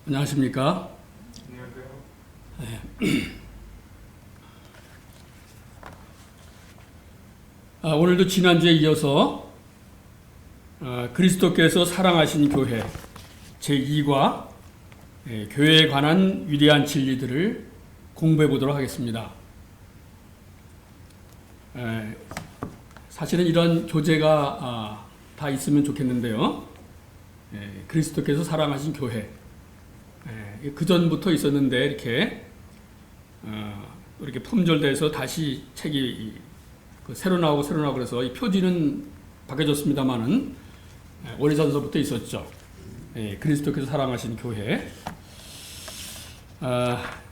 안녕하십니까? 안녕하세요. 오늘도 지난주에 이어서 그리스도께서 사랑하신 교회 제2과 교회에 관한 위대한 진리들을 공부해 보도록 하겠습니다. 사실은 이런 교재가 다 있으면 좋겠는데요. 그리스도께서 사랑하신 교회, 그 전부터 있었는데 이렇게 품절돼서 다시 책이 새로 나오고 그래서 이 표지는 바뀌어졌습니다만은 오래전서부터 있었죠. 그리스도께서 사랑하신 교회.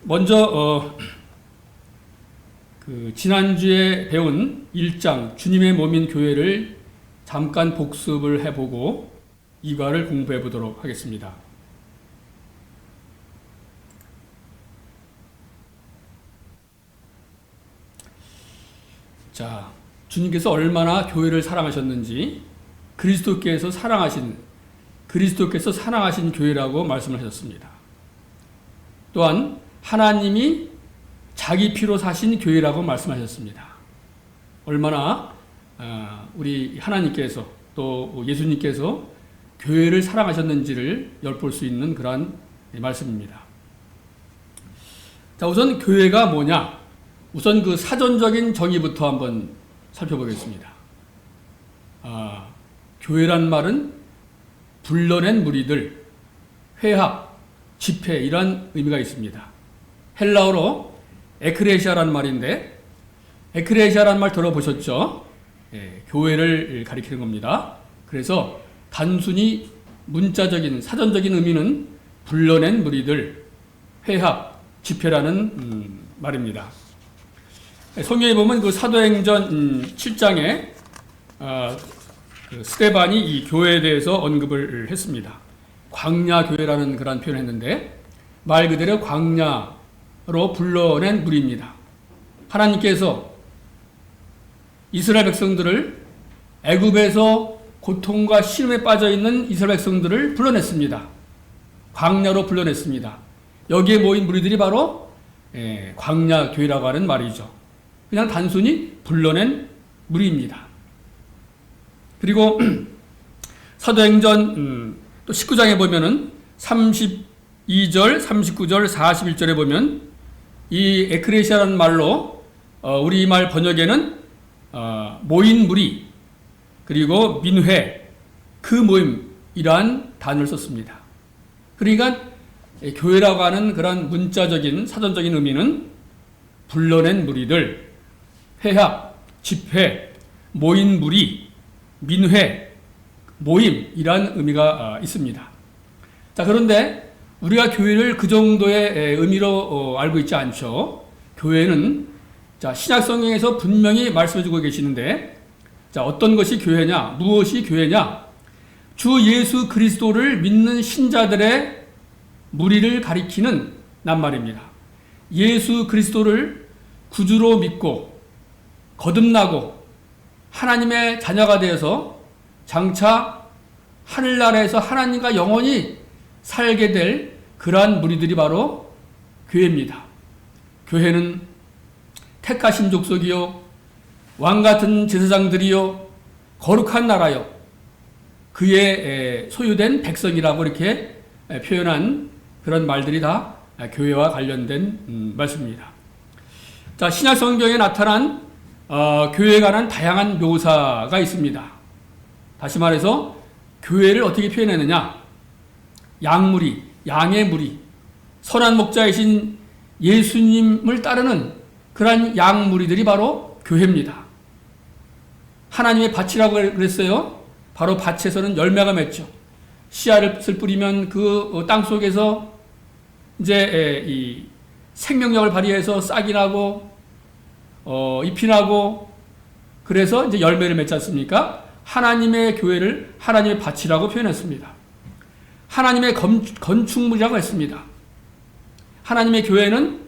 먼저 지난주에 배운 1장 주님의 몸인 교회를 잠깐 복습을 해보고 2과를 공부해 보도록 하겠습니다. 자, 주님께서 얼마나 교회를 사랑하셨는지 그리스도께서 사랑하신 교회라고 말씀을 하셨습니다. 또한 하나님이 자기 피로 사신 교회라고 말씀하셨습니다. 얼마나 우리 하나님께서 또 예수님께서 교회를 사랑하셨는지를 엿볼 수 있는 그러한 말씀입니다. 자, 우선 교회가 뭐냐? 우선 그 사전적인 정의부터 한번 살펴보겠습니다. 교회란 말은 불러낸 무리들, 회합, 집회 이런 의미가 있습니다. 헬라어로 에크레시아라는 말인데 에크레시아라는 말 들어보셨죠? 교회를 가리키는 겁니다. 그래서 단순히 문자적인 사전적인 의미는 불러낸 무리들, 회합, 집회라는 말입니다. 성경에 보면 그 사도행전 7장에 스데반이 이 교회에 대해서 언급을 했습니다. 광야교회라는 그런 표현을 했는데 말 그대로 광야로 불러낸 무리입니다. 하나님께서 이스라엘 백성들을 애굽에서 고통과 시름에 빠져 있는 이스라엘 백성들을 불러냈습니다. 광야로 불러냈습니다. 여기에 모인 무리들이 바로 광야교회라고 하는 말이죠. 그냥 단순히 불러낸 무리입니다. 그리고 사도행전 또 19장에 보면은 32절, 39절, 41절에 보면 이 에크레시아라는 말로 우리말 번역에는 모인 무리 그리고 민회 그 모임이란 단어를 썼습니다. 그러니까 교회라고 하는 그런 문자적인 사전적인 의미는 불러낸 무리들, 회합, 집회, 모인 무리, 민회, 모임이란 의미가 있습니다. 자, 그런데 우리가 교회를 그 정도의 의미로 알고 있지 않죠. 교회는 자, 신약 성경에서 분명히 말씀해 주고 계시는데 자, 어떤 것이 교회냐? 무엇이 교회냐? 주 예수 그리스도를 믿는 신자들의 무리를 가리키는 낱말입니다. 예수 그리스도를 구주로 믿고 거듭나고 하나님의 자녀가 되어서 장차 하늘나라에서 하나님과 영원히 살게 될 그러한 무리들이 바로 교회입니다. 교회는 택하신 족속이요 왕같은 제사장들이요 거룩한 나라요 그의 소유된 백성이라고 이렇게 표현한 그런 말들이 다 교회와 관련된 말씀입니다. 자, 신약 성경에 나타난 교회에 관한 다양한 묘사가 있습니다. 다시 말해서 교회를 어떻게 표현했느냐? 양무리, 양의 무리, 선한 목자이신 예수님을 따르는 그러한 양무리들이 바로 교회입니다. 하나님의 밭이라고 그랬어요. 바로 밭에서는 열매가 맺죠. 씨앗을 뿌리면 그 땅 속에서 이제 이 생명력을 발휘해서 싹이 나고 잎이 나고 그래서 이제 열매를 맺지 않습니까? 하나님의 교회를 하나님의 밭이라고 표현했습니다. 하나님의 건축물이라고 했습니다. 하나님의 교회는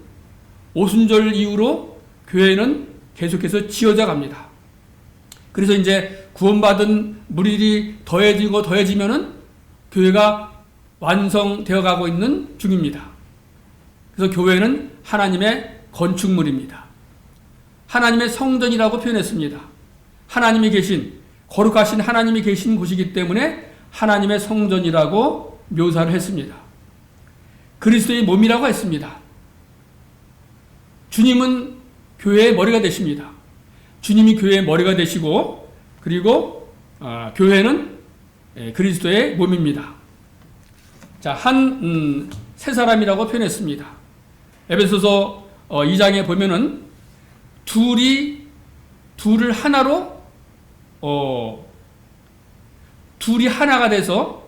오순절 이후로 교회는 계속해서 지어져 갑니다. 그래서 이제 구원받은 무리들이 더해지고 더해지면은 교회가 완성되어 가고 있는 중입니다. 그래서 교회는 하나님의 건축물입니다. 하나님의 성전이라고 표현했습니다. 하나님이 계신, 거룩하신 하나님이 계신 곳이기 때문에 하나님의 성전이라고 묘사를 했습니다. 그리스도의 몸이라고 했습니다. 주님은 교회의 머리가 되십니다. 주님이 교회의 머리가 되시고, 그리고 교회는 그리스도의 몸입니다. 자, 세 사람이라고 표현했습니다. 에베소서 2장에 보면은 둘을 하나로 둘이 하나가 돼서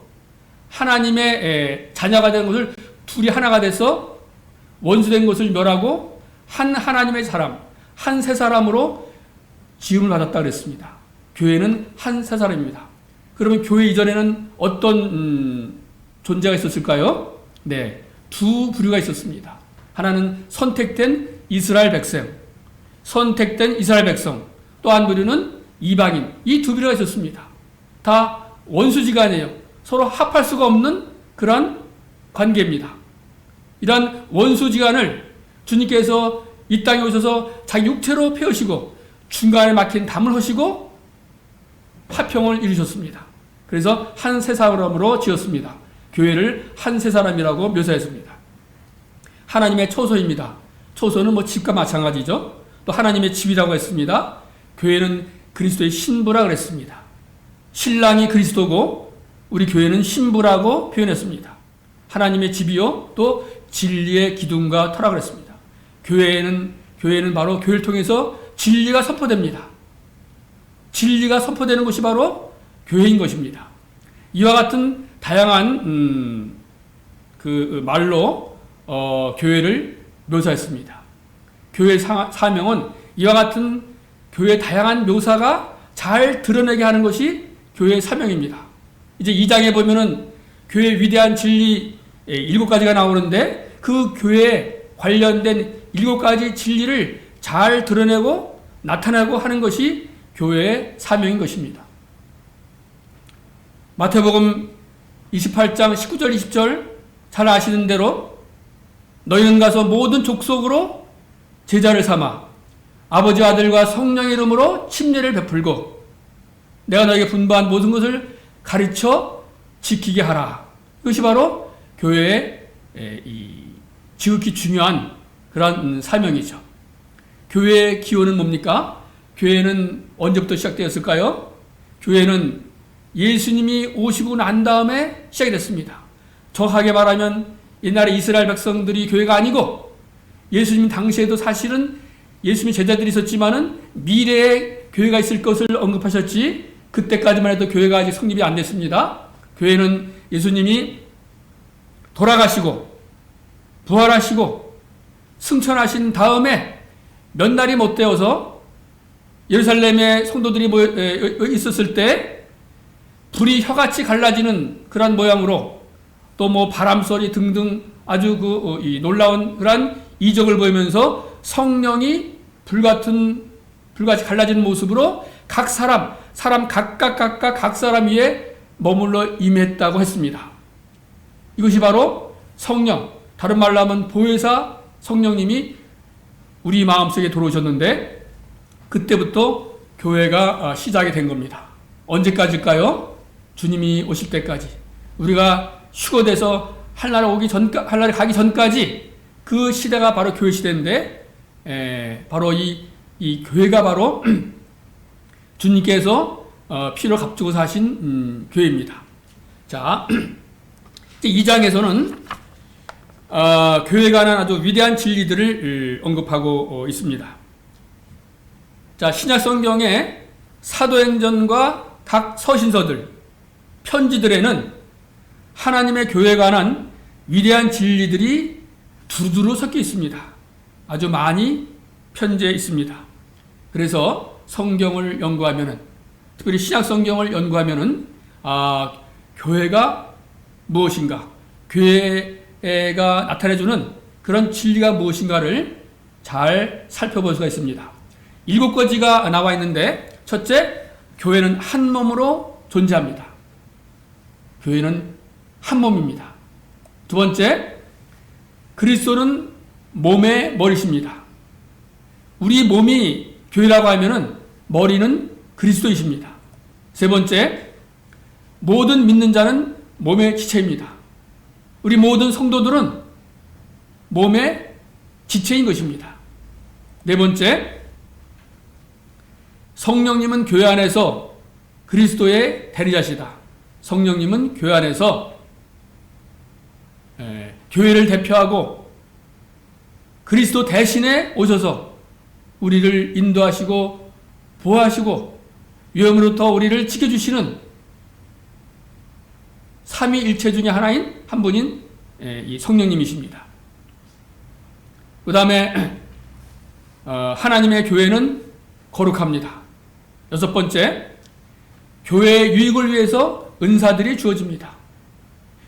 하나님의 자녀가 된 것을 둘이 하나가 돼서 원수된 것을 멸하고 한 하나님의 사람, 한 세 사람으로 지음을 받았다 그랬습니다. 교회는 한 세 사람입니다. 그러면 교회 이전에는 어떤 존재가 있었을까요? 네, 두 부류가 있었습니다. 하나는 선택된 이스라엘 백성, 또 한 부류는 이방인. 이 두 부류가 있었습니다. 다 원수지간이에요. 서로 합할 수가 없는 그런 관계입니다. 이런 원수지간을 주님께서 이 땅에 오셔서 자기 육체로 펴시고 중간에 막힌 담을 허시고 화평을 이루셨습니다. 그래서 한 세 사람으로 지었습니다. 교회를 한 세 사람이라고 묘사했습니다. 하나님의 초소입니다. 초소는 뭐 집과 마찬가지죠. 또 하나님의 집이라고 했습니다. 교회는 그리스도의 신부라 그랬습니다. 신랑이 그리스도고 우리 교회는 신부라고 표현했습니다. 하나님의 집이요, 또 진리의 기둥과 터라 그랬습니다. 교회는 바로 교회를 통해서 진리가 선포됩니다. 진리가 선포되는 것이 바로 교회인 것입니다. 이와 같은 다양한 그 말로 교회를 묘사했습니다. 교회의 사명은 이와 같은 교회의 다양한 묘사가 잘 드러내게 하는 것이 교회의 사명입니다. 이제 2장에 보면은 교회의 위대한 진리 7가지가 나오는데 그 교회에 관련된 7가지 진리를 잘 드러내고 나타내고 하는 것이 교회의 사명인 것입니다. 마태복음 28장 19절 20절 잘 아시는 대로 너희는 가서 모든 족속으로 제자를 삼아 아버지 아들과 성령의 이름으로 침례를 베풀고 내가 너에게 분부한 모든 것을 가르쳐 지키게 하라. 이것이 바로 교회의 지극히 중요한 그런 사명이죠. 교회의 기원은 뭡니까? 교회는 언제부터 시작되었을까요? 교회는 예수님이 오시고 난 다음에 시작이 됐습니다. 정확하게 말하면 옛날에 이스라엘 백성들이 교회가 아니고 예수님 당시에도 사실은 예수님의 제자들이 있었지만은 미래에 교회가 있을 것을 언급하셨지 그때까지만 해도 교회가 아직 성립이 안 됐습니다. 교회는 예수님이 돌아가시고 부활하시고 승천하신 다음에 몇 날이 못 되어서 예루살렘에 성도들이 있었을 때 불이 혀같이 갈라지는 그런 모양으로 또 뭐 바람소리 등등 아주 놀라운 그런 이적을 보이면서 성령이 불같이 갈라지는 모습으로 각 사람 각각 각 사람 위에 머물러 임했다고 했습니다. 이것이 바로 성령, 다른 말로 하면 보혜사 성령님이 우리 마음속에 들어오셨는데 그때부터 교회가 시작이 된 겁니다. 언제까지일까요? 주님이 오실 때까지. 우리가 휴거돼서 하늘나라에 가기 전까지 그 시대가 바로 교회 시대인데 바로 이 교회가 바로 주님께서 피를 값주고 사신 교회입니다. 자, 2장에서는 교회에 관한 아주 위대한 진리들을 언급하고 있습니다. 자, 신약 성경의 사도행전과 각 서신서들, 편지들에는 하나님의 교회에 관한 위대한 진리들이 두루두루 섞여 있습니다. 아주 많이 편지에 있습니다. 그래서 성경을 연구하면은, 특별히 신약 성경을 연구하면은 교회가 무엇인가, 교회가 나타내주는 그런 진리가 무엇인가를 잘 살펴볼 수가 있습니다. 7가지가 나와 있는데, 첫째, 교회는 한 몸으로 존재합니다. 교회는 한 몸입니다. 두 번째, 그리스도는 몸의 머리십니다. 우리 몸이 교회라고 하면은 머리는 그리스도이십니다. 세 번째, 모든 믿는 자는 몸의 지체입니다. 우리 모든 성도들은 몸의 지체인 것입니다. 네 번째, 성령님은 교회 안에서 그리스도의 대리자시다. 성령님은 교회 안에서 교회를 대표하고 그리스도 대신에 오셔서 우리를 인도하시고 보호하시고 위험으로부터 우리를 지켜주시는 삼위일체 중에 하나인 한 분인 이 성령님이십니다. 그 다음에 하나님의 교회는 거룩합니다. 여섯 번째, 교회의 유익을 위해서 은사들이 주어집니다.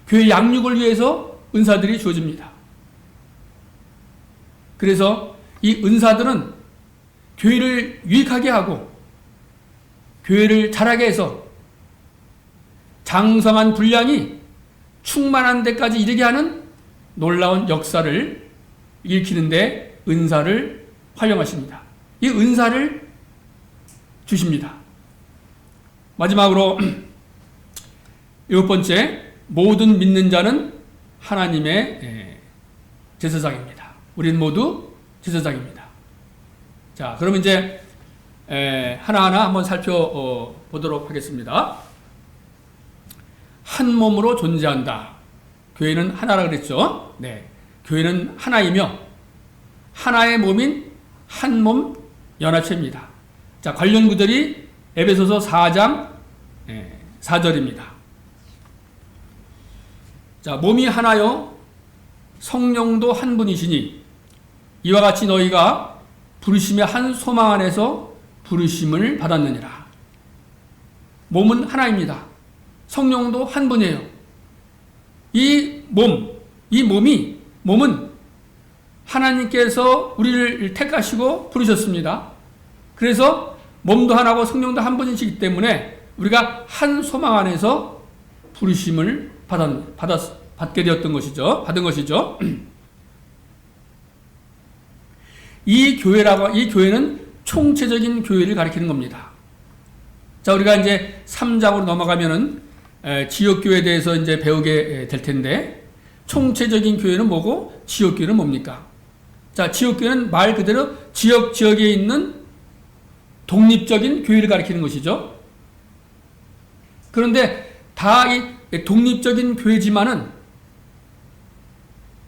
교회 양육을 위해서 은사들이 주어집니다. 그래서 이 은사들은 교회를 유익하게 하고 교회를 자라게 해서 장성한 분량이 충만한 데까지 이르게 하는 놀라운 역사를 일으키는데 은사를 활용하십니다. 이 은사를 주십니다. 마지막으로 일곱 번째, 모든 믿는 자는 하나님의 제사장입니다. 우리는 모두 제사장입니다. 자, 그럼 이제 하나하나 한번 살펴보도록 하겠습니다. 한 몸으로 존재한다. 교회는 하나라 그랬죠? 네. 교회는 하나이며 하나의 몸인 한 몸 연합체입니다. 자, 관련 구절이 에베소서 4장 4절입니다. 자, 몸이 하나요 성령도 한 분이시니 이와 같이 너희가 부르심의 한 소망 안에서 부르심을 받았느니라. 몸은 하나입니다. 성령도 한 분이에요. 몸은 하나님께서 우리를 택하시고 부르셨습니다. 그래서 몸도 하나고 성령도 한 분이시기 때문에 우리가 한 소망 안에서 부르심을 받게 되었던 것이죠. 받은 것이죠. 이 교회는 총체적인 교회를 가리키는 겁니다. 자, 우리가 이제 3장으로 넘어가면은 지역교회에 대해서 이제 배우게 될 텐데, 총체적인 교회는 뭐고, 지역교회는 뭡니까? 자, 지역교회는 말 그대로 지역에 있는 독립적인 교회를 가리키는 것이죠. 그런데 다 이 독립적인 교회지만은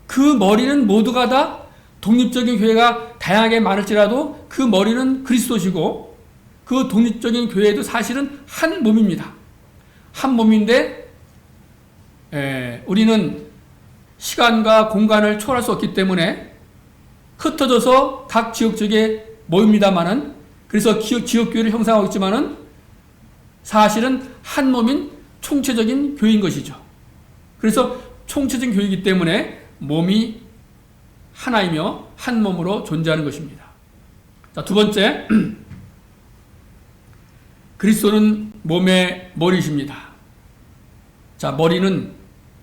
그 머리는 모두가 다 독립적인 교회가 다양하게 많을지라도 그 머리는 그리스도시고 그 독립적인 교회도 사실은 한 몸입니다. 한 몸인데 우리는 시간과 공간을 초월할 수 없기 때문에 흩어져서 각 지역적에 모입니다만은, 그래서 지역교회를 형성하고 있지만은 사실은 한 몸인 총체적인 교회인 것이죠. 그래서 총체적인 교회이기 때문에 몸이 하나이며 한 몸으로 존재하는 것입니다. 자, 두 번째, 그리스도는 몸의 머리십니다. 자, 머리는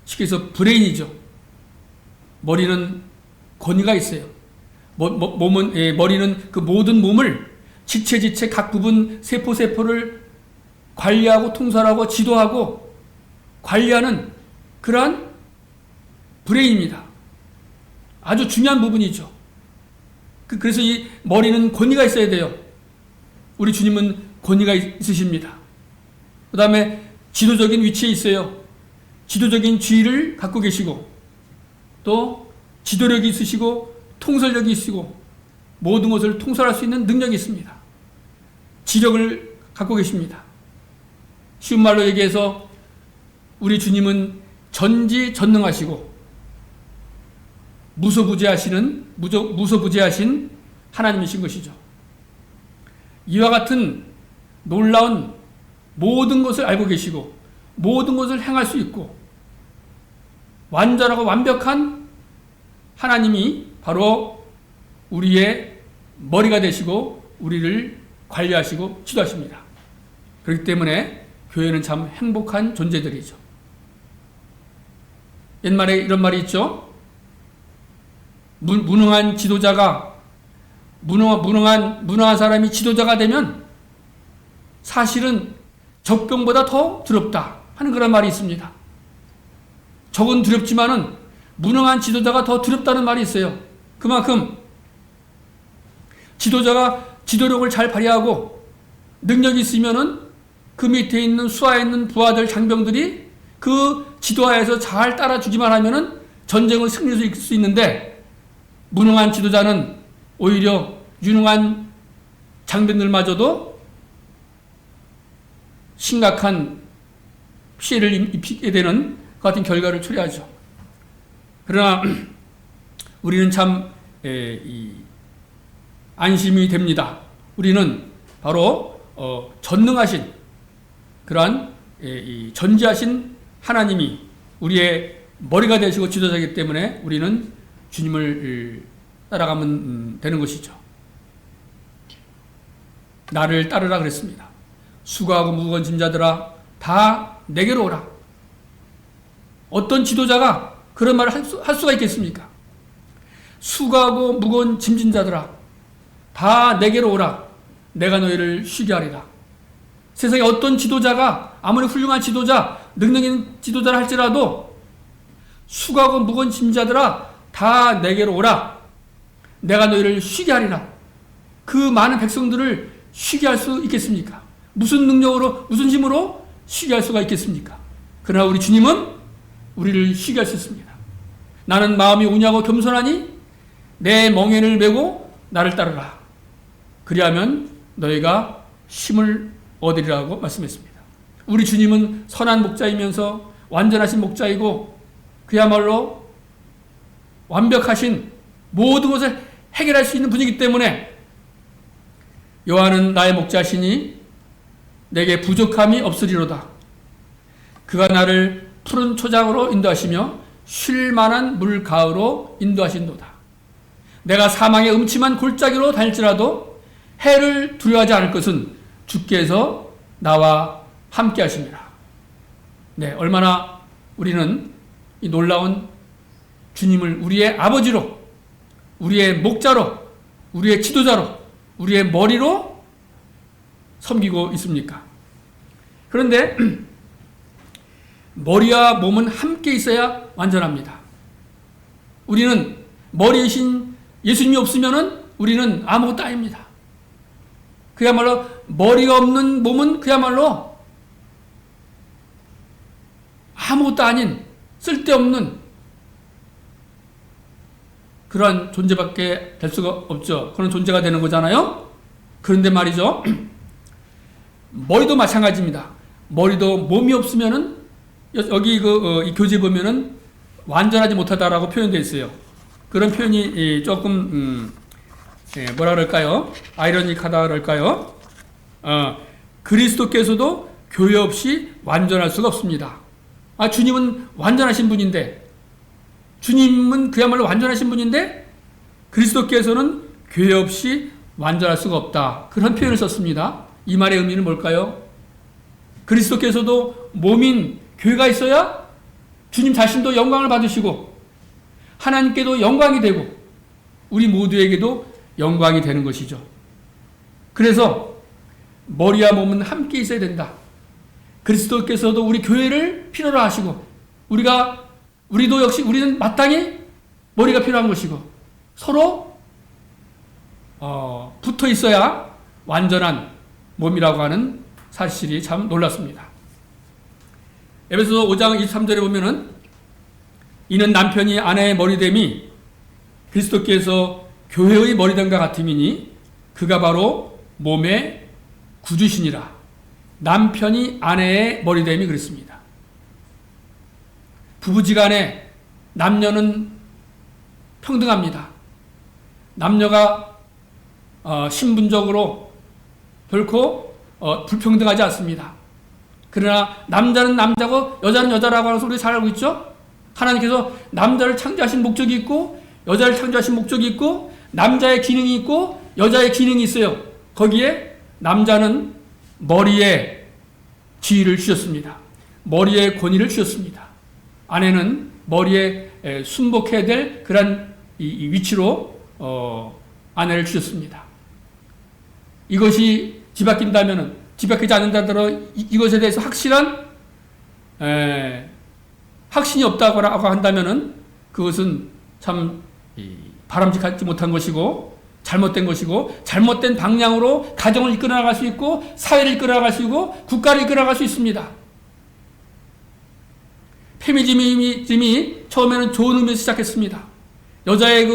쉽게 해서 브레인이죠. 머리는 권위가 있어요. 머리는 그 모든 몸을 지체 각 부분 세포를 관리하고 통솔하고 지도하고 관리하는 그러한 브레인입니다. 아주 중요한 부분이죠. 그래서 이 머리는 권위가 있어야 돼요. 우리 주님은 권위가 있으십니다. 그 다음에 지도적인 위치에 있어요. 지도적인 지위를 갖고 계시고 또 지도력이 있으시고 통솔력이 있으시고 모든 것을 통솔할 수 있는 능력이 있습니다. 지력을 갖고 계십니다. 쉬운 말로 얘기해서 우리 주님은 전지전능하시고 무소부재하신 하나님이신 것이죠. 이와 같은 놀라운 모든 것을 알고 계시고 모든 것을 행할 수 있고 완전하고 완벽한 하나님이 바로 우리의 머리가 되시고 우리를 관리하시고 지도하십니다. 그렇기 때문에 교회는 참 행복한 존재들이죠. 옛말에 이런 말이 있죠. 무능한 지도자가 무능한 사람이 지도자가 되면 사실은 적병보다 더 두렵다 하는 그런 말이 있습니다. 적은 두렵지만은 무능한 지도자가 더 두렵다는 말이 있어요. 그만큼 지도자가 지도력을 잘 발휘하고 능력이 있으면은 그 밑에 있는 수하에 있는 부하들 장병들이 그 지도하에서 잘 따라주기만 하면은 전쟁을 승리할 수 있는데, 무능한 지도자는 오히려 유능한 장병들마저도 심각한 피해를 입히게 되는 그 같은 결과를 초래하죠. 그러나 우리는 참 안심이 됩니다. 우리는 바로 전능하신 그러한 전지하신 하나님이 우리의 머리가 되시고 지도자이기 때문에 우리는 주님을 따라가면 되는 것이죠. 나를 따르라 그랬습니다. 수고하고 무거운 짐자들아 다 내게로 오라. 어떤 지도자가 그런 말을 할 수가 있겠습니까? 수고하고 무거운 짐진 자들아 다 내게로 오라. 내가 너희를 쉬게 하리라. 세상에 어떤 지도자가 아무리 훌륭한 지도자, 능력 있는 지도자라 할지라도 수고하고 무거운 짐자들아 다 내게로 오라. 내가 너희를 쉬게 하리라. 그 많은 백성들을 쉬게 할 수 있겠습니까? 무슨 능력으로, 무슨 힘으로 쉬게 할 수가 있겠습니까? 그러나 우리 주님은 우리를 쉬게 할 수 있습니다. 나는 마음이 온유하고 겸손하니 내 멍에를 메고 나를 따르라. 그리하면 너희가 힘을 얻으리라고 말씀했습니다. 우리 주님은 선한 목자이면서 완전하신 목자이고 그야말로 완벽하신 모든 것을 해결할 수 있는 분이기 때문에 여호와는 나의 목자시니 내게 부족함이 없으리로다. 그가 나를 푸른 초장으로 인도하시며 쉴 만한 물 가으로 인도하신도다. 내가 사망의 음침한 골짜기로 다닐지라도 해를 두려워하지 않을 것은 주께서 나와 함께 하십니다. 네, 얼마나 우리는 이 놀라운 주님을 우리의 아버지로, 우리의 목자로, 우리의 지도자로, 우리의 머리로 섬기고 있습니까? 그런데 머리와 몸은 함께 있어야 완전합니다. 우리는 머리이신 예수님이 없으면은 우리는 아무것도 아닙니다. 그야말로 머리가 없는 몸은 그야말로 아무것도 아닌 쓸데없는 그러한 존재밖에 될 수가 없죠. 그런 존재가 되는 거잖아요. 그런데 말이죠. 머리도 마찬가지입니다. 머리도 몸이 없으면은 여기 이 교재 보면은 완전하지 못하다라고 표현되어 있어요. 그런 표현이 조금 뭐라 그럴까요? 아이러니하다 그럴까요? 그리스도께서도 교회 없이 완전할 수가 없습니다. 주님은 완전하신 분인데, 주님은 그야말로 완전하신 분인데 그리스도께서는 교회 없이 완전할 수가 없다. 그런 표현을 썼습니다. 이 말의 의미는 뭘까요? 그리스도께서도 몸인 교회가 있어야 주님 자신도 영광을 받으시고 하나님께도 영광이 되고 우리 모두에게도 영광이 되는 것이죠. 그래서 머리와 몸은 함께 있어야 된다. 그리스도께서도 우리 교회를 필요로 하시고 우리도 역시 우리는 마땅히 머리가 필요한 것이고 서로 붙어 있어야 완전한 몸이라고 하는 사실이 참 놀랍습니다. 에베소서 5장 23절에 보면은 이는 남편이 아내의 머리됨이 그리스도께서 교회의 머리됨과 같음이니 그가 바로 몸의 구주시니라. 남편이 아내의 머리됨이 그렇습니다. 부부지간에 남녀는 평등합니다. 남녀가 신분적으로 결코 불평등하지 않습니다. 그러나 남자는 남자고 여자는 여자라고 하는 소리 잘 알고 있죠? 하나님께서 남자를 창조하신 목적이 있고 여자를 창조하신 목적이 있고 남자의 기능이 있고 여자의 기능이 있어요. 거기에 남자는 머리에 지위를 주셨습니다. 머리에 권위를 주셨습니다. 아내는 머리에 순복해야 될 그런 이 위치로 아내를 주셨습니다. 이것이 뒤바뀐다면은, 뒤바뀌지 않는다더러 이것에 대해서 확신이 없다고 한다면은 그것은 참 바람직하지 못한 것이고 잘못된 것이고, 잘못된 방향으로 가정을 이끌어 나갈 수 있고 사회를 이끌어 나갈 수 있고 국가를 이끌어 나갈 수 있습니다. 페미니즘이 처음에는 좋은 의미에서 시작했습니다. 여자의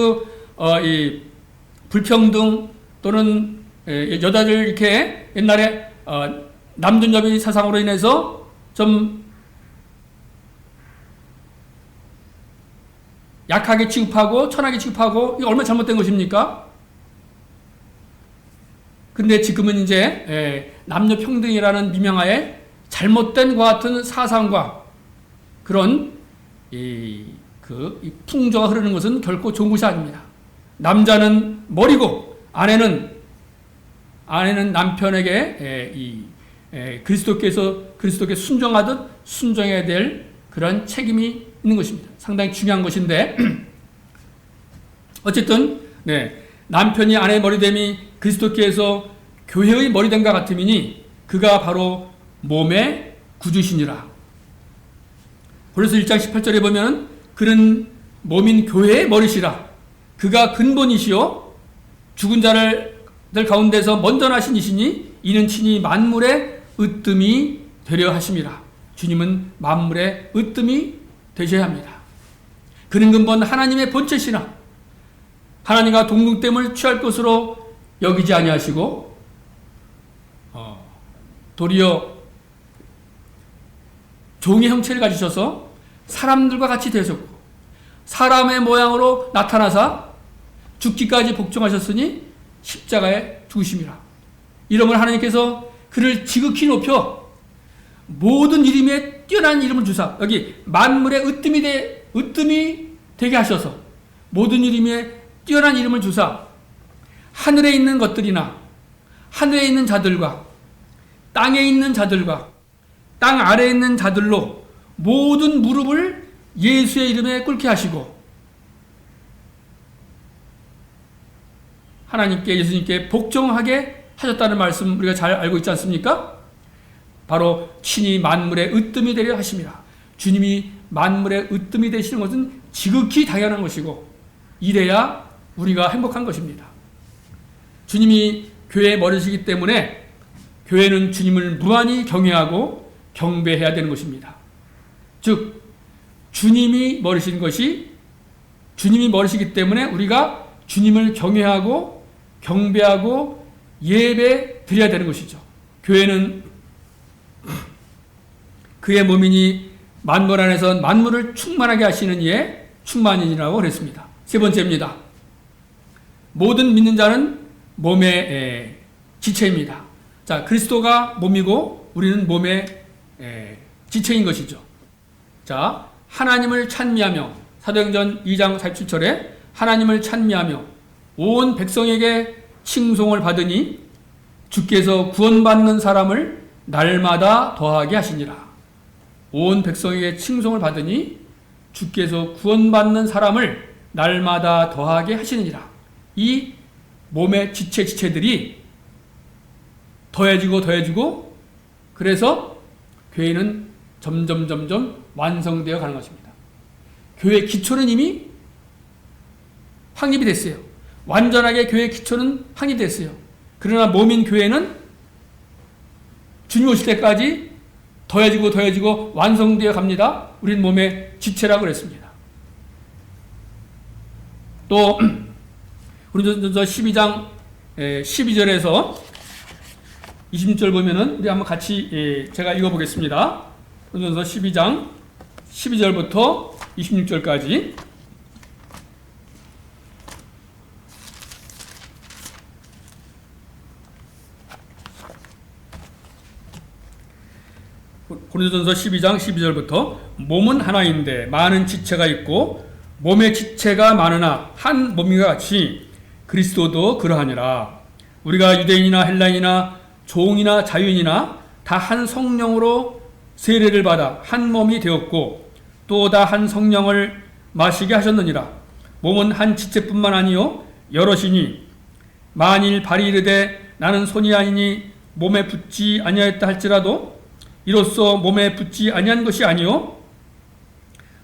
이 불평등 또는 여자들 이렇게 옛날에 남존여비 사상으로 인해서 좀 약하게 취급하고 천하게 취급하고, 이게 얼마나 잘못된 것입니까? 근데 지금은 이제 남녀 평등이라는 미명하에 잘못된 것 같은 사상과 그런 이 풍조가 흐르는 것은 결코 좋은 것이 아닙니다. 남자는 머리고 아내는 남편에게 그리스도께 순종하듯 순종해야 될 그런 책임이 있는 것입니다. 상당히 중요한 것인데, 어쨌든 남편이 아내의 머리됨이 그리스도께서 교회의 머리됨과 같음이니 그가 바로 몸의 구주시니라. 그래서 1장 18절에 보면 그는 몸인 교회의 머리시라. 그가 근본이시요 죽은 자들 가운데서 먼저 나신 이시니 이는 친히 만물의 으뜸이 되려 하심이라. 주님은 만물의 으뜸이 되셔야 합니다. 그는 근본 하나님의 본체시나 하나님과 동등됨을 취할 것으로 여기지 아니하시고 도리어 종의 형체를 가지셔서 사람들과 같이 되셨고 사람의 모양으로 나타나사 죽기까지 복종하셨으니 십자가에 죽으심이라. 이름을 하나님께서 그를 지극히 높여 모든 이름에 뛰어난 이름을 주사, 여기 만물의 으뜸이 되게 하셔서 모든 이름에 뛰어난 이름을 주사 하늘에 있는 것들이나 하늘에 있는 자들과 땅에 있는 자들과 땅 아래에 있는 자들로 모든 무릎을 예수의 이름에 꿇게 하시고 하나님께, 예수님께 복종하게 하셨다는 말씀 우리가 잘 알고 있지 않습니까? 바로 친히 만물의 으뜸이 되려 하심이라. 주님이 만물의 으뜸이 되시는 것은 지극히 당연한 것이고 이래야 우리가 행복한 것입니다. 주님이 교회의 머리시기 때문에 교회는 주님을 무한히 경외하고 경배해야 되는 것입니다. 즉 주님이 머리신 것이, 주님이 머리시기 때문에 우리가 주님을 경외하고 경배하고 예배 드려야 되는 것이죠. 교회는 그의 몸이니 만물 안에서 만물을 충만하게 하시는 이의 충만인이라고 그랬습니다. 세 번째입니다. 모든 믿는 자는 몸의 지체입니다. 자, 그리스도가 몸이고 우리는 몸의 지체인 것이죠. 자, 하나님을 찬미하며, 사도행전 2장 47절에 하나님을 찬미하며 온 백성에게 칭송을 받으니 주께서 구원받는 사람을 날마다 더하게 하시니라. 온 백성에게 칭송을 받으니 주께서 구원받는 사람을 날마다 더하게 하시느니라. 이 몸의 지체들이 더해지고 그래서 교회는 점점 완성되어 가는 것입니다. 교회의 기초는 이미 확립이 됐어요. 완전하게 교회의 기초는 확립이 됐어요. 그러나 몸인 교회는 주님 오실 때까지 더해지고 완성되어 갑니다. 우리는 몸의 지체라고 그랬습니다. 또 고린도전서 12장 12절에서 26절 보면은 우리 한번 같이 제가 읽어보겠습니다. 고린도전서 12장 12절부터 26절까지 고린도전서 12장 12절부터 몸은 하나인데 많은 지체가 있고 몸의 지체가 많으나 한 몸과 같이 그리스도도 그러하니라. 우리가 유대인이나 헬라인이나 종이나 자유인이나 다 한 성령으로 세례를 받아 한 몸이 되었고 또 다 한 성령을 마시게 하셨느니라. 몸은 한 지체뿐만 아니요 여럿이니 만일 발이 이르되 나는 손이 아니니 몸에 붙지 아니하였다 할지라도 이로써 몸에 붙지 아니한 것이 아니요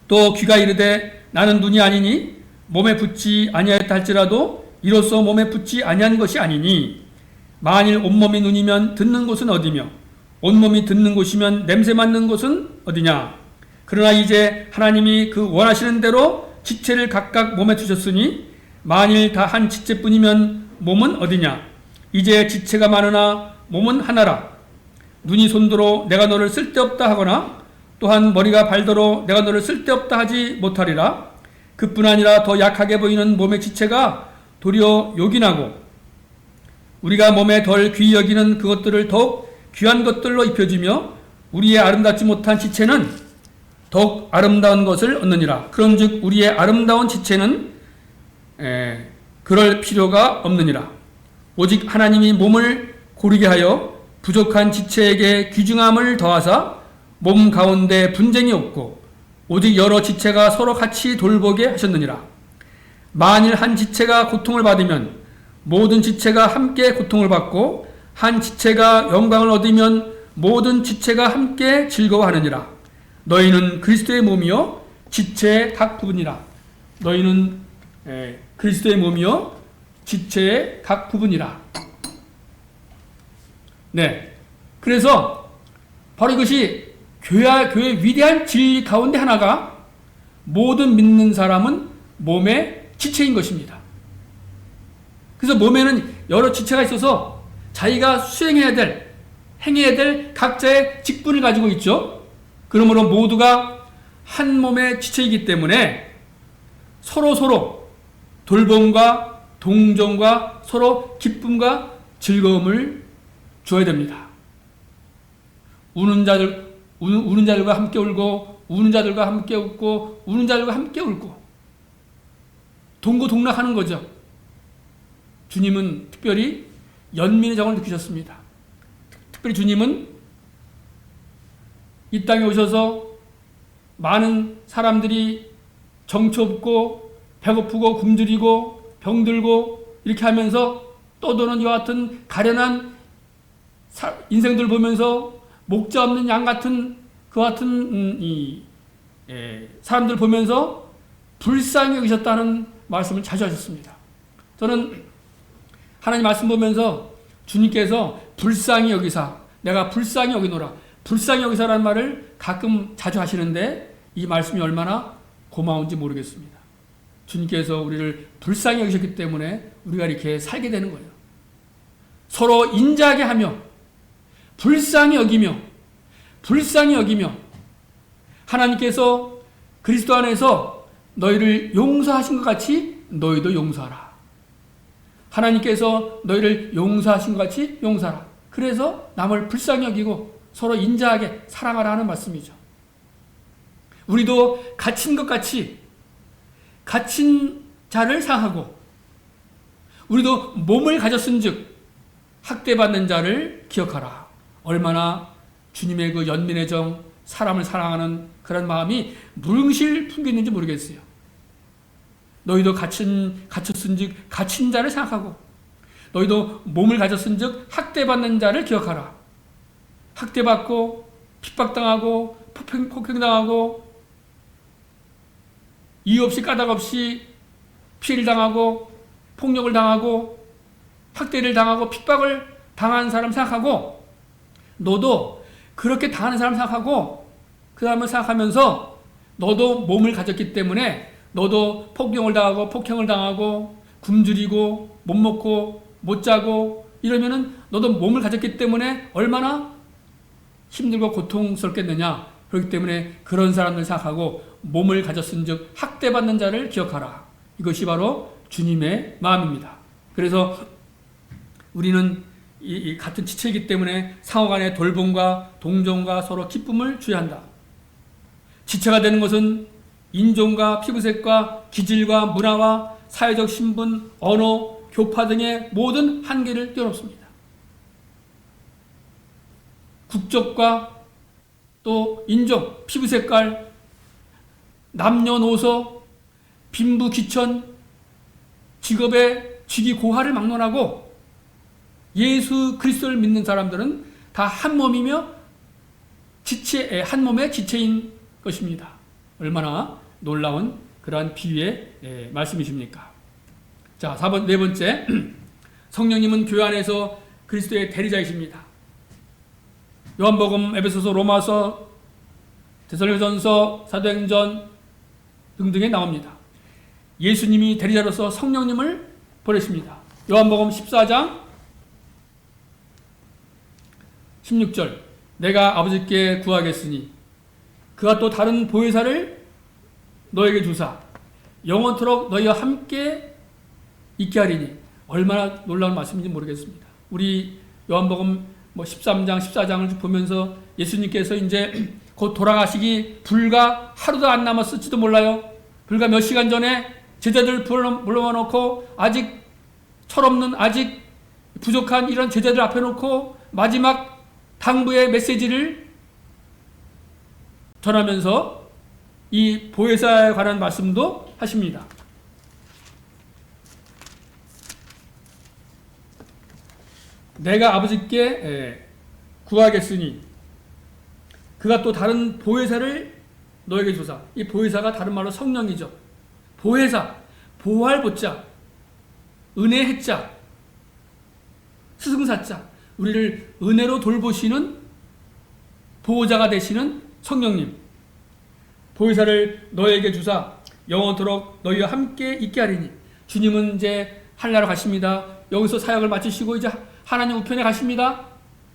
또 귀가 이르되 나는 눈이 아니니 몸에 붙지 아니하였다 할지라도 이로써 몸에 붙지 아니한 것이 아니니 만일 온몸이 눈이면 듣는 곳은 어디며 온몸이 듣는 곳이면 냄새 맡는 곳은 어디냐. 그러나 이제 하나님이 그 원하시는 대로 지체를 각각 몸에 두셨으니 만일 다 한 지체뿐이면 몸은 어디냐. 이제 지체가 많으나 몸은 하나라. 눈이 손도로 내가 너를 쓸데없다 하거나 또한 머리가 발도로 내가 너를 쓸데없다 하지 못하리라. 그뿐 아니라 더 약하게 보이는 몸의 지체가 도리어 요긴하고 우리가 몸에 덜 귀히 여기는 그것들을 더욱 귀한 것들로 입혀주며 우리의 아름답지 못한 지체는 더욱 아름다운 것을 얻느니라. 그런즉 우리의 아름다운 지체는 그럴 필요가 없느니라. 오직 하나님이 몸을 고르게 하여 부족한 지체에게 귀중함을 더하사 몸 가운데 분쟁이 없고 오직 여러 지체가 서로 같이 돌보게 하셨느니라. 만일 한 지체가 고통을 받으면 모든 지체가 함께 고통을 받고 한 지체가 영광을 얻으면 모든 지체가 함께 즐거워하느니라. 너희는 그리스도의 몸이요 지체의 각 부분이라. 너희는 그리스도의 몸이요 지체의 각 부분이라. 네, 그래서 바로 이것이 교회의 위대한 진리 가운데 하나가 모든 믿는 사람은 몸의 지체인 것입니다. 그래서 몸에는 여러 지체가 있어서 자기가 수행해야 될, 행해야 될 각자의 직분을 가지고 있죠. 그러므로 모두가 한 몸의 지체이기 때문에 서로 돌봄과 동정과 서로 기쁨과 즐거움을 줘야 됩니다. 우는 자들과 함께 울고 우는 자들과 함께 웃고 우는 자들과 함께 울고 동고동락하는 거죠. 주님은 특별히 연민의 정을 느끼셨습니다. 특별히 주님은 이 땅에 오셔서 많은 사람들이 정처없고 배고프고 굶주리고 병들고 이렇게 하면서 떠도는 이와 같은 가련한 인생들 보면서 목자 없는 양 같은 그 같은 사람들 보면서 불쌍히 여기셨다는 말씀을 자주 하셨습니다. 저는 하나님 말씀 보면서 주님께서 불쌍히 여기사 내가 불쌍히 여기노라 불쌍히 여기사라는 말을 가끔 자주 하시는데 이 말씀이 얼마나 고마운지 모르겠습니다. 주님께서 우리를 불쌍히 여기셨기 때문에 우리가 이렇게 살게 되는 거예요. 서로 인자하게 하며 불쌍히 여기며 하나님께서 그리스도 안에서 너희를 용서하신 것 같이 너희도 용서하라. 하나님께서 너희를 용서하신 것 같이 용서하라. 그래서 남을 불쌍히 여기고 서로 인자하게 사랑하라 하는 말씀이죠. 우리도 갇힌 것 같이 갇힌 자를 상하고 우리도 몸을 가졌은즉 학대받는 자를 기억하라. 얼마나 주님의 그 연민의 정, 사람을 사랑하는 그런 마음이 물음실 풍기는지 모르겠어요. 너희도 갇혔은즉 갇힌 자를 생각하고 너희도 몸을 가졌은즉 학대받는 자를 기억하라. 학대받고 핍박당하고 폭행당하고 이유 없이 까닭 없이 피해를 당하고 폭력을 당하고 학대를 당하고 핍박을 당한 사람 생각하고 너도 그렇게 당하는 사람 생각하고 그 다음을 생각하면서 너도 몸을 가졌기 때문에 너도 폭력을 당하고 폭행을 당하고 굶주리고 못 먹고 못 자고 이러면은 너도 몸을 가졌기 때문에 얼마나 힘들고 고통스럽겠느냐. 그렇기 때문에 그런 사람들 생각하고 몸을 가졌은즉 학대받는 자를 기억하라. 이것이 바로 주님의 마음입니다. 그래서 우리는 이 같은 지체이기 때문에 상호 간의 돌봄과 동정과 서로 기쁨을 줘야 한다. 지체가 되는 것은 인종과 피부색과 기질과 문화와 사회적 신분, 언어, 교파 등의 모든 한계를 뛰어넘습니다. 국적과 또 인종, 피부색깔, 남녀노소, 빈부귀천, 직업의 직위고하를 막론하고 예수 그리스도를 믿는 사람들은 다 한 몸이며 한 몸의 지체인 것입니다. 얼마나 놀라운 그러한 비유의 말씀이십니까? 자, 네 번째. 성령님은 교회 안에서 그리스도의 대리자이십니다. 요한복음, 에베소서, 로마서, 데살로니가전서, 사도행전 등등에 나옵니다. 예수님이 대리자로서 성령님을 보내십니다. 요한복음 14장 16절, 내가 아버지께 구하겠으니 그가 또 다른 보혜사를 너에게 주사 영원토록 너희와 함께 있게 하리니. 얼마나 놀라운 말씀인지 모르겠습니다. 우리 요한복음 13장, 14장을 보면서 예수님께서 이제 곧 돌아가시기 불과 하루도 안 남았을지도 몰라요. 불과 몇 시간 전에 제자들 불러놓고 아직 철없는, 아직 부족한 이런 제자들 앞에 놓고 마지막 당부의 메시지를 전하면서 이 보혜사에 관한 말씀도 하십니다. 내가 아버지께 구하겠으니 그가 또 다른 보혜사를 너에게 주사. 이 보혜사가 다른 말로 성령이죠. 보혜사, 보호할 보자, 은혜 해자, 스승사자, 우리를 은혜로 돌보시는 보호자가 되시는 성령님. 보혜사를 너에게 주사 영원토록 너희와 함께 있게 하리니. 주님은 이제 하늘나라 가십니다. 여기서 사역을 마치시고 이제 하나님 우편에 가십니다.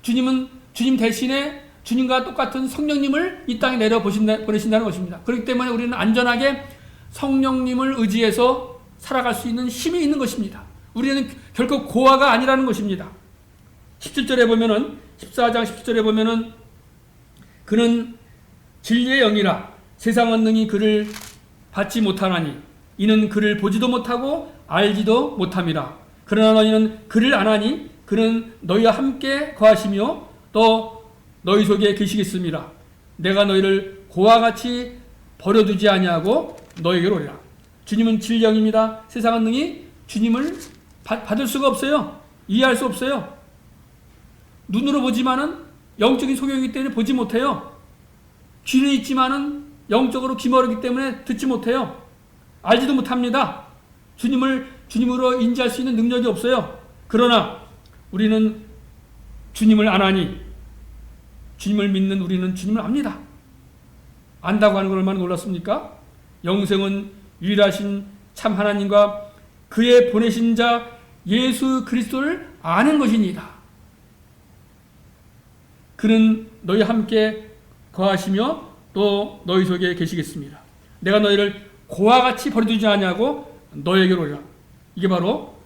주님은 주님 대신에 주님과 똑같은 성령님을 이 땅에 보내신다는 것입니다. 그렇기 때문에 우리는 안전하게 성령님을 의지해서 살아갈 수 있는 힘이 있는 것입니다. 우리는 결코 고아가 아니라는 것입니다. 17절에 보면은, 14장 17절에 보면은, 그는 진리의 영이라 세상은 능히 그를 받지 못하나니 이는 그를 보지도 못하고 알지도 못함이라. 그러나 너희는 그를 아나니 그는 너희와 함께 거하시며 또 너희 속에 계시겠습니다. 내가 너희를 고와 같이 버려두지 아니하고 너희에게로 오리라. 주님은 진리영입니다. 세상은 능히 주님을 받을 수가 없어요. 이해할 수 없어요. 눈으로 보지만은 영적인 소경이기 때문에 보지 못해요. 귀는 있지만은 영적으로 귀머르기 때문에 듣지 못해요. 알지도 못합니다. 주님을 주님으로 인지할 수 있는 능력이 없어요. 그러나 우리는 주님을 아나니, 주님을 믿는 우리는 주님을 압니다. 안다고 하는 걸 얼마나 놀랐습니까? 영생은 유일하신 참 하나님과 그의 보내신 자 예수 그리스도를 아는 것이니이다. 그는 너희와 함께 거하시며 또 너희 속에 계시겠습니다. 내가 너희를 고와 같이 버려두지 않냐고 너희에게로 오리라. 이게 바로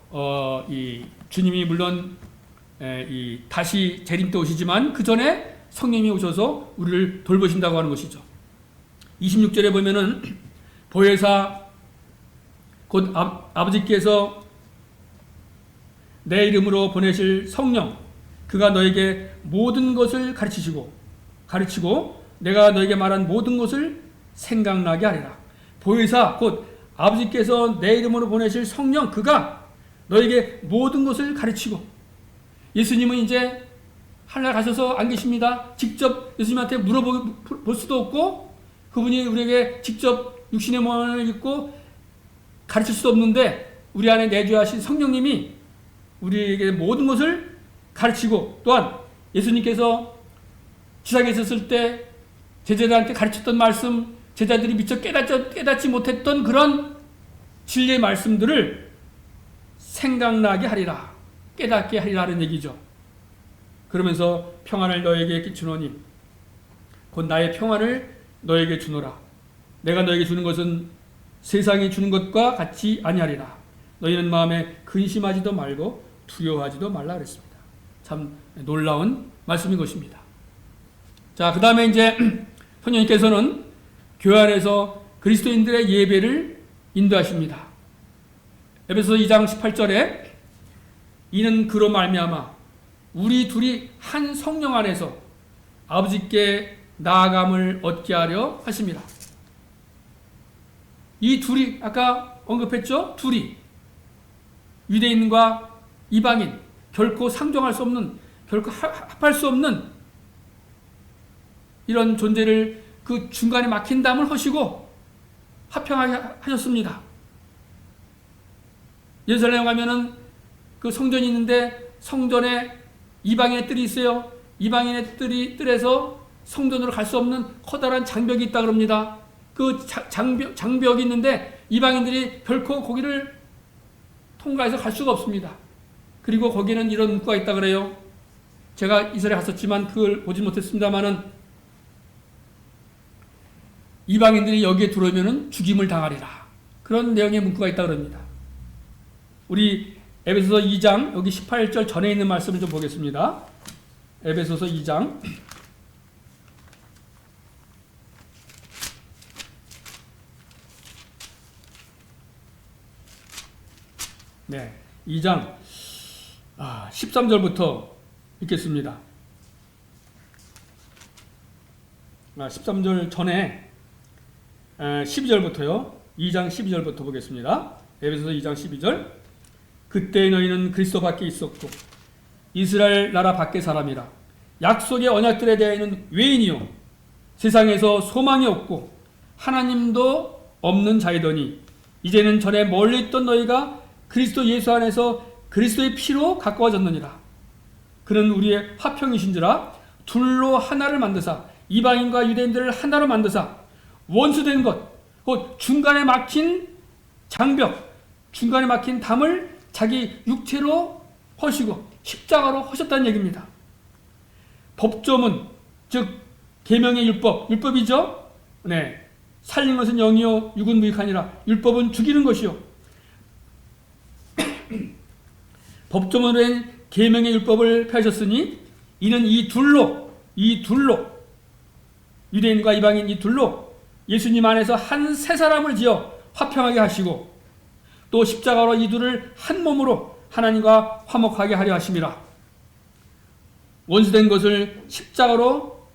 이 주님이 물론 다시 재림 때 오시지만 그 전에 성령이 오셔서 우리를 돌보신다고 하는 것이죠. 26절에 보면은 보혜사 곧 아버지께서 내 이름으로 보내실 성령, 그가 너에게 모든 것을 가르치고 내가 너에게 말한 모든 것을 생각나게 하리라. 보혜사 곧 아버지께서 내 이름으로 보내실 성령, 그가 너에게 모든 것을 가르치고. 예수님은 이제 하늘나라 가셔서 안 계십니다. 직접 예수님한테 물어볼 수도 없고 그분이 우리에게 직접 육신의 몸을 입고 가르칠 수도 없는데 우리 안에 내주하신 성령님이 우리에게 모든 것을 가르치고, 또한 예수님께서 지상에 있었을 때 제자들한테 가르쳤던 말씀, 제자들이 미처 깨닫지 못했던 그런 진리의 말씀들을 생각나게 하리라, 깨닫게 하리라는 얘기죠. 그러면서 평안을 너에게 끼치노니 곧 나의 평안을 너에게 주노라. 내가 너에게 주는 것은 세상이 주는 것과 같이 아니하리라. 너희는 마음에 근심하지도 말고 두려워하지도 말라 그랬습니다. 참 놀라운 말씀인 것입니다. 자, 그 다음에 이제 성령님께서는 교회 안에서 그리스도인들의 예배를 인도하십니다. 에베소서 2장 18절에 이는 그로 말미암아 우리 둘이 한 성령 안에서 아버지께 나아감을 얻게 하려 하십니다. 이 둘이 아까 언급했죠? 둘이 유대인과 이방인 결코 상종할 수 없는, 결코 합할 수 없는 이런 존재를 그 중간에 막힌 담을 하시고 화평하게 하셨습니다. 예루살렘 가면은 그 성전이 있는데 성전에 이방인의 뜰이 있어요. 이방인의 뜰에서 성전으로 갈 수 없는 커다란 장벽이 있다 그럽니다. 그 장벽이 있는데 이방인들이 결코 거기를 통과해서 갈 수가 없습니다. 그리고 거기는 이런 문구가 있다 그래요. 제가 이스라엘 갔었지만 그걸 보지 못했습니다만은 이방인들이 여기에 들어오면은 죽임을 당하리라. 그런 내용의 문구가 있다 그럽니다. 우리 에베소서 2장 여기 18절 전에 있는 말씀을 좀 보겠습니다. 에베소서 2장 네, 2장 13절부터 읽겠습니다. 13절 전에 12절부터요. 2장 12절부터 보겠습니다. 에베소서 2장 12절. 그때 너희는 그리스도 밖에 있었고 이스라엘 나라 밖의 사람이라 약속의 언약들에 대하여는 외인이요 세상에서 소망이 없고 하나님도 없는 자이더니 이제는 전에 멀리 있던 너희가 그리스도 예수 안에서 그리스도의 피로 가까워졌느니라. 그는 우리의 화평이신지라 둘로 하나를 만드사 이방인과 유대인들을 하나로 만드사 원수된 것, 곧 중간에 막힌 장벽, 중간에 막힌 담을 자기 육체로 허시고 십자가로 허셨다는 얘기입니다. 법조문, 즉 계명의 율법이죠. 네, 살린 것은 영이요 육은 무익하니라. 율법은 죽이는 것이요. 법조문으로 된 계명의 율법을 펴셨으니 이는 이 둘로 유대인과 이방인 이 둘로 예수님 안에서 한 세 사람을 지어 화평하게 하시고 또 십자가로 이 둘을 한 몸으로 하나님과 화목하게 하려 하심이라. 원수된 것을 십자가로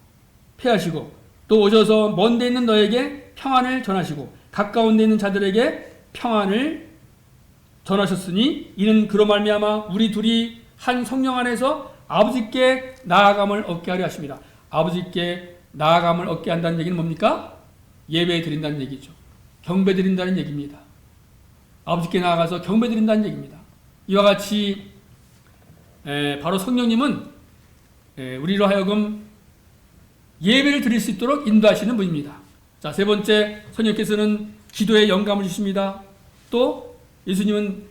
패하시고 또 오셔서 먼 데 있는 너에게 평안을 전하시고 가까운 데 있는 자들에게 평안을 전하셨으니 이는 그로 말미암아 우리 둘이 한 성령 안에서 아버지께 나아감을 얻게 하려 하십니다. 아버지께 나아감을 얻게 한다는 얘기는 뭡니까? 예배 드린다는 얘기죠. 경배 드린다는 얘기입니다. 아버지께 나아가서 경배 드린다는 얘기입니다. 이와 같이 바로 성령님은 우리로 하여금 예배를 드릴 수 있도록 인도하시는 분입니다. 자, 세 번째, 성령께서는 기도에 영감을 주십니다. 또 예수님은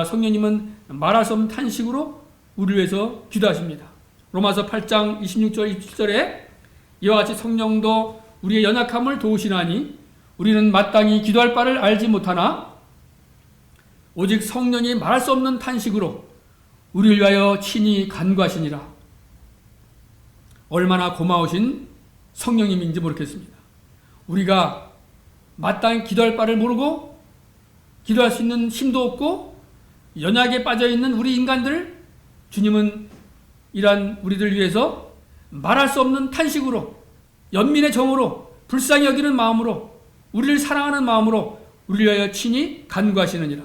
성령님은 말할 수 없는 탄식으로 우리를 위해서 기도하십니다. 로마서 8장 26절 27절에 이와 같이 성령도 우리의 연약함을 도우시나니 우리는 마땅히 기도할 바를 알지 못하나 오직 성령이 말할 수 없는 탄식으로 우리를 위하여 친히 간구하시니라. 얼마나 고마우신 성령님인지 모르겠습니다. 우리가 마땅히 기도할 바를 모르고 기도할 수 있는 힘도 없고 연약에 빠져있는 우리 인간들, 주님은 이러한 우리들 위해서 말할 수 없는 탄식으로 연민의 정으로 불쌍히 여기는 마음으로 우리를 사랑하는 마음으로 우리를 위하여 친히 간구하시느니라.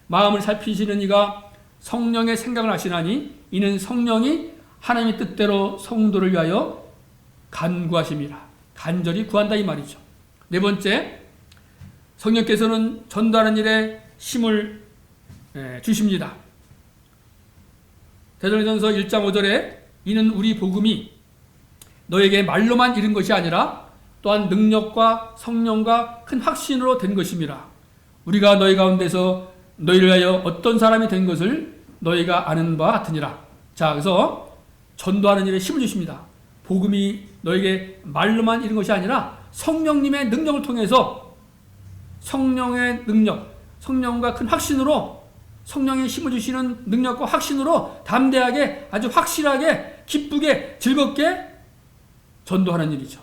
마음을 살피시는 이가 성령의 생각을 하시나니 이는 성령이 하나님의 뜻대로 성도를 위하여 간구하심이라. 간절히 구한다 이 말이죠. 네 번째, 성령께서는 전도하는 일에 힘을 주십니다. 데살로니가전서 1장 5절에 이는 우리 복음이 너에게 말로만 이른 것이 아니라 또한 능력과 성령과 큰 확신으로 된 것임이라. 우리가 너희 가운데서 너희를 위하여 어떤 사람이 된 것을 너희가 아는 바와 같으니라. 자, 그래서 전도하는 일에 힘을 주십니다. 복음이 너에게 말로만 이른 것이 아니라 성령님의 능력을 통해서 성령의 능력, 성령과 큰 확신으로 성령의 힘을 주시는 능력과 확신으로 담대하게 아주 확실하게 기쁘게 즐겁게 전도하는 일이죠.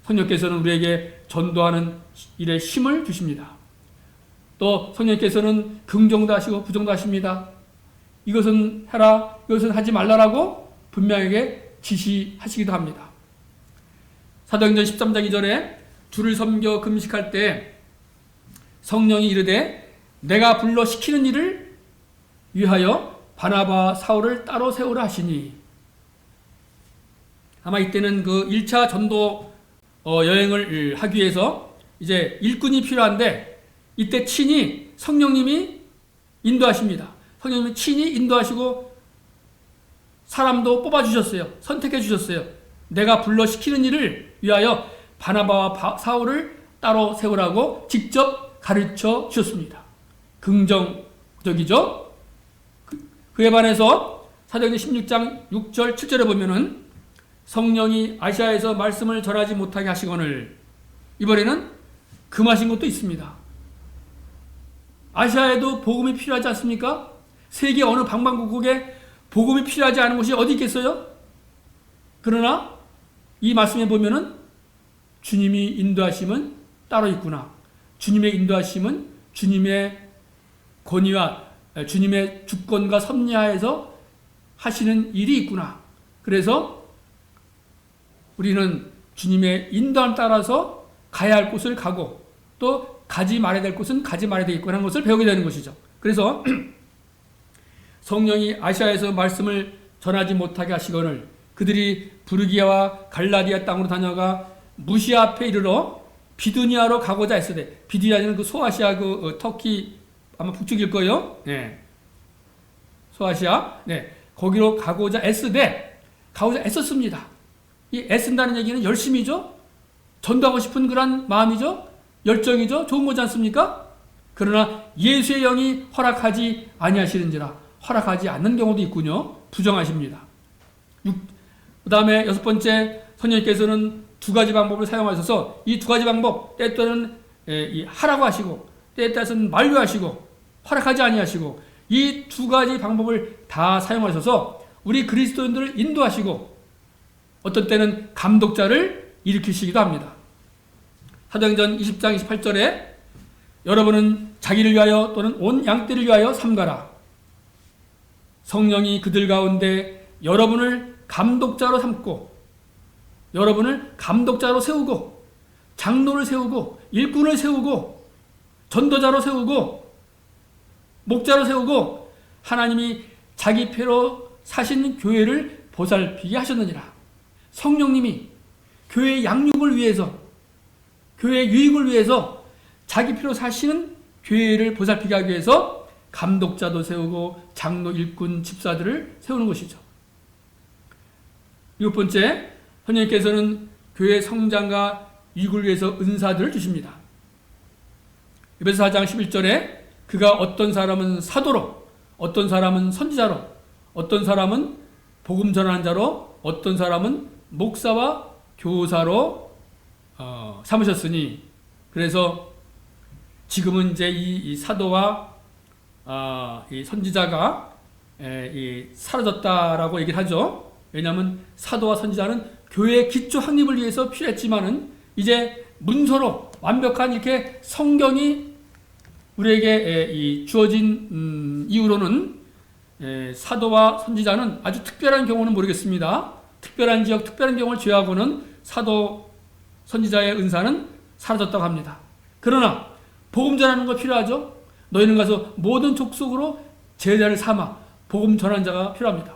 성령께서는 우리에게 전도하는 일에 힘을 주십니다. 또 성령께서는 긍정도 하시고 부정도 하십니다. 이것은 해라, 이것은 하지 말라라고 분명하게 지시하시기도 합니다. 사도행전 13장 2절에 주를 섬겨 금식할 때 성령이 이르되 내가 불러 시키는 일을 위하여 바나바와 사울을 따로 세우라 하시니. 아마 이때는 그 1차 전도 여행을 하기 위해서 이제 일꾼이 필요한데, 이때 친히 성령님이 인도하십니다. 성령님이 친히 인도하시고 사람도 뽑아주셨어요. 선택해 주셨어요. 내가 불러 시키는 일을 위하여 바나바와 사울을 따로 세우라고 직접 가르쳐 주셨습니다. 긍정적이죠? 그에 반해서 사도행전 16장 6절 7절에 보면은 성령이 아시아에서 말씀을 전하지 못하게 하시거늘, 이번에는 금하신 것도 있습니다. 아시아에도 복음이 필요하지 않습니까? 세계 어느 방방곡곡에 복음이 필요하지 않은 곳이 어디 있겠어요? 그러나 이 말씀에 보면은 주님이 인도하심은 따로 있구나. 주님의 인도하심은 주님의 권위와 주님의 주권과 섭리하에서 하시는 일이 있구나. 그래서 우리는 주님의 인도함 따라서 가야 할 곳을 가고 또 가지 말아야 될 곳은 가지 말아야 되겠구나 하는 것을 배우게 되는 것이죠. 그래서 성령이 아시아에서 말씀을 전하지 못하게 하시거늘 그들이 부르기아와 갈라디아 땅으로 다녀가 무시아 앞에 이르러 비두니아로 가고자 했으되, 비두니아는 그 소아시아 터키 아마 북쪽일 거예요. 네. 소아시아. 네. 거기로 가고자 애썼습니다. 이 애쓴다는 얘기는 열심이죠. 전도하고 싶은 그런 마음이죠. 열정이죠. 좋은 거지 않습니까? 그러나 예수의 영이 허락하지 아니하시는지라, 허락하지 않는 경우도 있군요. 부정하십니다. 그 다음에 6번째, 성령님께서는 2가지 방법을 사용하셔서 이 2가지 방법, 때에 따라서는 하라고 하시고 때에 따라서는 만류하시고 허락하지 아니하시고, 이 2가지 방법을 다 사용하셔서 우리 그리스도인들을 인도하시고 어떤 때는 감독자를 일으키시기도 합니다. 사도행전 20장 28절에 여러분은 자기를 위하여 또는 온 양떼를 위하여 삼가라. 성령이 그들 가운데 여러분을 감독자로 삼고, 여러분을 감독자로 세우고, 장로를 세우고, 일꾼을 세우고, 전도자로 세우고, 목자로 세우고, 하나님이 자기 패로 사신 교회를 보살피게 하셨느니라. 성령님이 교회의 양육을 위해서, 교회의 유익을 위해서 자기 피로 사시는 교회를 보살피게 하기 위해서 감독자도 세우고 장로, 일꾼, 집사들을 세우는 것이죠. 6번째, 성령님께서는 교회 성장과 유익을 위해서 은사들을 주십니다. 에베소 4장 11절에 그가 어떤 사람은 사도로, 어떤 사람은 선지자로, 어떤 사람은 복음 전하는 자로, 어떤 사람은 목사와 교사로 삼으셨으니, 그래서 지금은 이제 이 사도와 이 선지자가 사라졌다라고 얘기를 하죠. 왜냐하면 사도와 선지자는 교회의 기초 확립을 위해서 필요했지만은 이제 문서로 완벽한 이렇게 성경이 우리에게 주어진 이후로는 사도와 선지자는 아주 특별한 경우는 모르겠습니다. 특별한 지역, 특별한 경우를 제외하고는 사도, 선지자의 은사는 사라졌다고 합니다. 그러나 복음 전하는 거 필요하죠? 너희는 가서 모든 족속으로 제자를 삼아 복음 전하는 자가 필요합니다.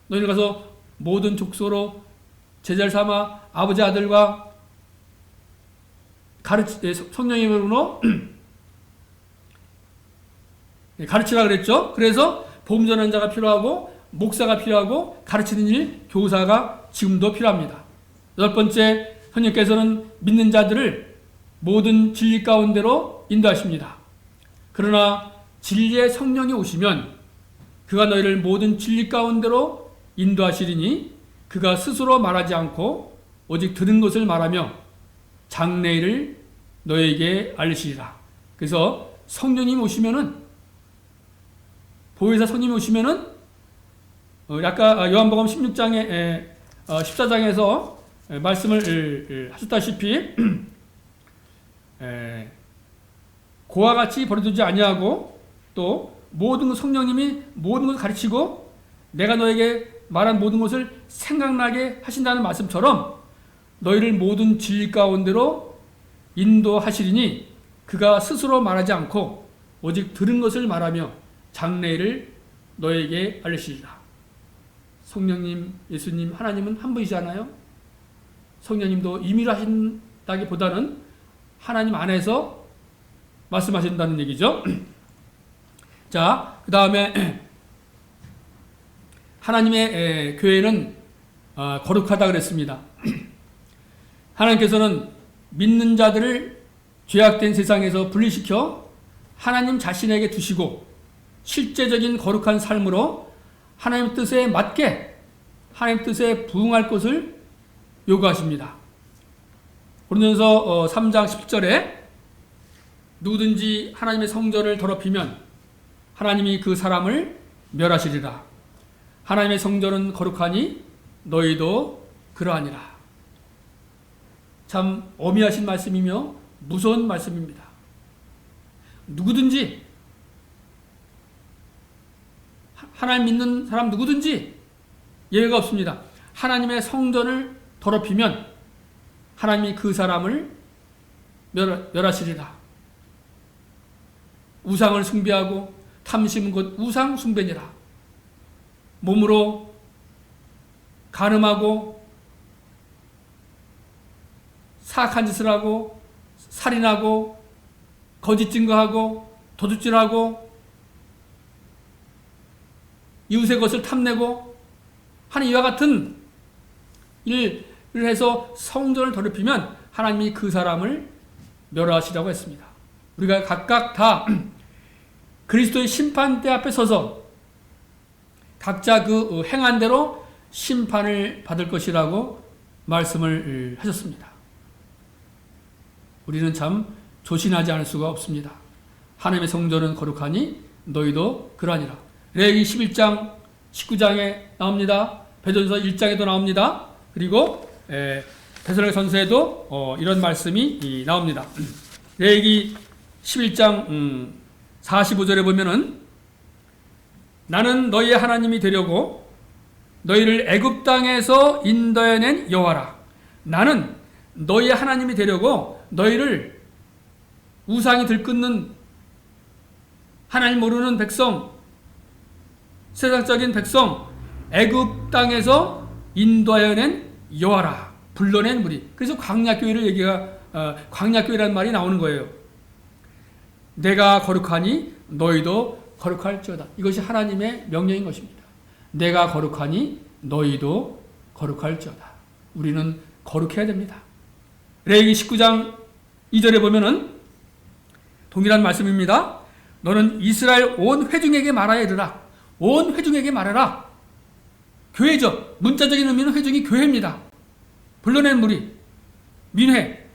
너희는 가서 모든 족속으로 제자를 삼아 아버지 아들과 성령의 이름으로 가르치라 그랬죠. 그래서 복음 전하는 자가 필요하고 목사가 필요하고 가르치는 일, 교사가 지금도 필요합니다. 8번째, 성령께서는 믿는 자들을 모든 진리 가운데로 인도하십니다. 그러나 진리의 성령이 오시면 그가 너희를 모든 진리 가운데로 인도하시리니 그가 스스로 말하지 않고 오직 들은 것을 말하며 장래일을 너희에게 알리시리라. 그래서 성령님이 오시면은, 보혜사 성령님이 오시면은 아까 요한복음 16장에 14장에서 말씀을 하셨다시피 고와 같이 버려두지 아니하고 또 모든 성령님이 모든 것을 가르치고 내가 너에게 말한 모든 것을 생각나게 하신다는 말씀처럼 너희를 모든 진리 가운데로 인도하시리니 그가 스스로 말하지 않고 오직 들은 것을 말하며 장래일을 너에게 알리시리라. 성령님, 예수님, 하나님은 한 분이잖아요. 성령님도 임의로 하신다기보다는 하나님 안에서 말씀하신다는 얘기죠. 자, 그 다음에 하나님의 교회는 거룩하다 그랬습니다. 하나님께서는 믿는 자들을 죄악된 세상에서 분리시켜 하나님 자신에게 두시고 실제적인 거룩한 삶으로 하나님 뜻에 맞게 하나님 뜻에 부응할 것을 요구하십니다. 고린도전서 3장 10절에 누구든지 하나님의 성전을 더럽히면 하나님이 그 사람을 멸하시리라. 하나님의 성전은 거룩하니 너희도 그러하니라. 참 어미하신 말씀이며 무서운 말씀입니다. 누구든지 하나님 믿는 사람 누구든지 예외가 없습니다. 하나님의 성전을 더럽히면 하나님이 그 사람을 멸하시리라. 우상을 숭배하고 탐심은 곧 우상 숭배니라. 몸으로 간음하고 사악한 짓을 하고 살인하고 거짓 증거하고 도둑질하고 이웃의 것을 탐내고 하는 이와 같은 일을 해서 성전을 더럽히면 하나님이 그 사람을 멸하시라고 했습니다. 우리가 각각 다 그리스도의 심판대 앞에 서서 각자 그 행한 대로 심판을 받을 것이라고 말씀을 하셨습니다. 우리는 참 조심하지 않을 수가 없습니다. 하나님의 성전은 거룩하니 너희도 그러하니라. 레위기 11장 19장에 나옵니다. 베드로전서 1장에도 나옵니다. 그리고 데살로니가전서에도 이런 말씀이 나옵니다. 레위기 11장 45절에 보면은 나는 너희의 하나님이 되려고 너희를 애굽 땅에서 인도해낸 여호와라. 나는 너희의 하나님이 되려고 너희를 우상이 들끓는 하나님 모르는 백성, 세상적인 백성, 애굽 땅에서 인도하여낸 여호와라. 불러낸 무리. 그래서 광야교회를 광야교회라는 말이 나오는 거예요. 내가 거룩하니 너희도 거룩할지어다. 이것이 하나님의 명령인 것입니다. 내가 거룩하니 너희도 거룩할지어다. 우리는 거룩해야 됩니다. 레위기 19장 2절에 보면은 동일한 말씀입니다. 너는 이스라엘 온 회중에게 말하여 이르라. 온 회중에게 말하라. 교회죠. 문자적인 의미는 회중이 교회입니다. 불러낸 무리, 민회,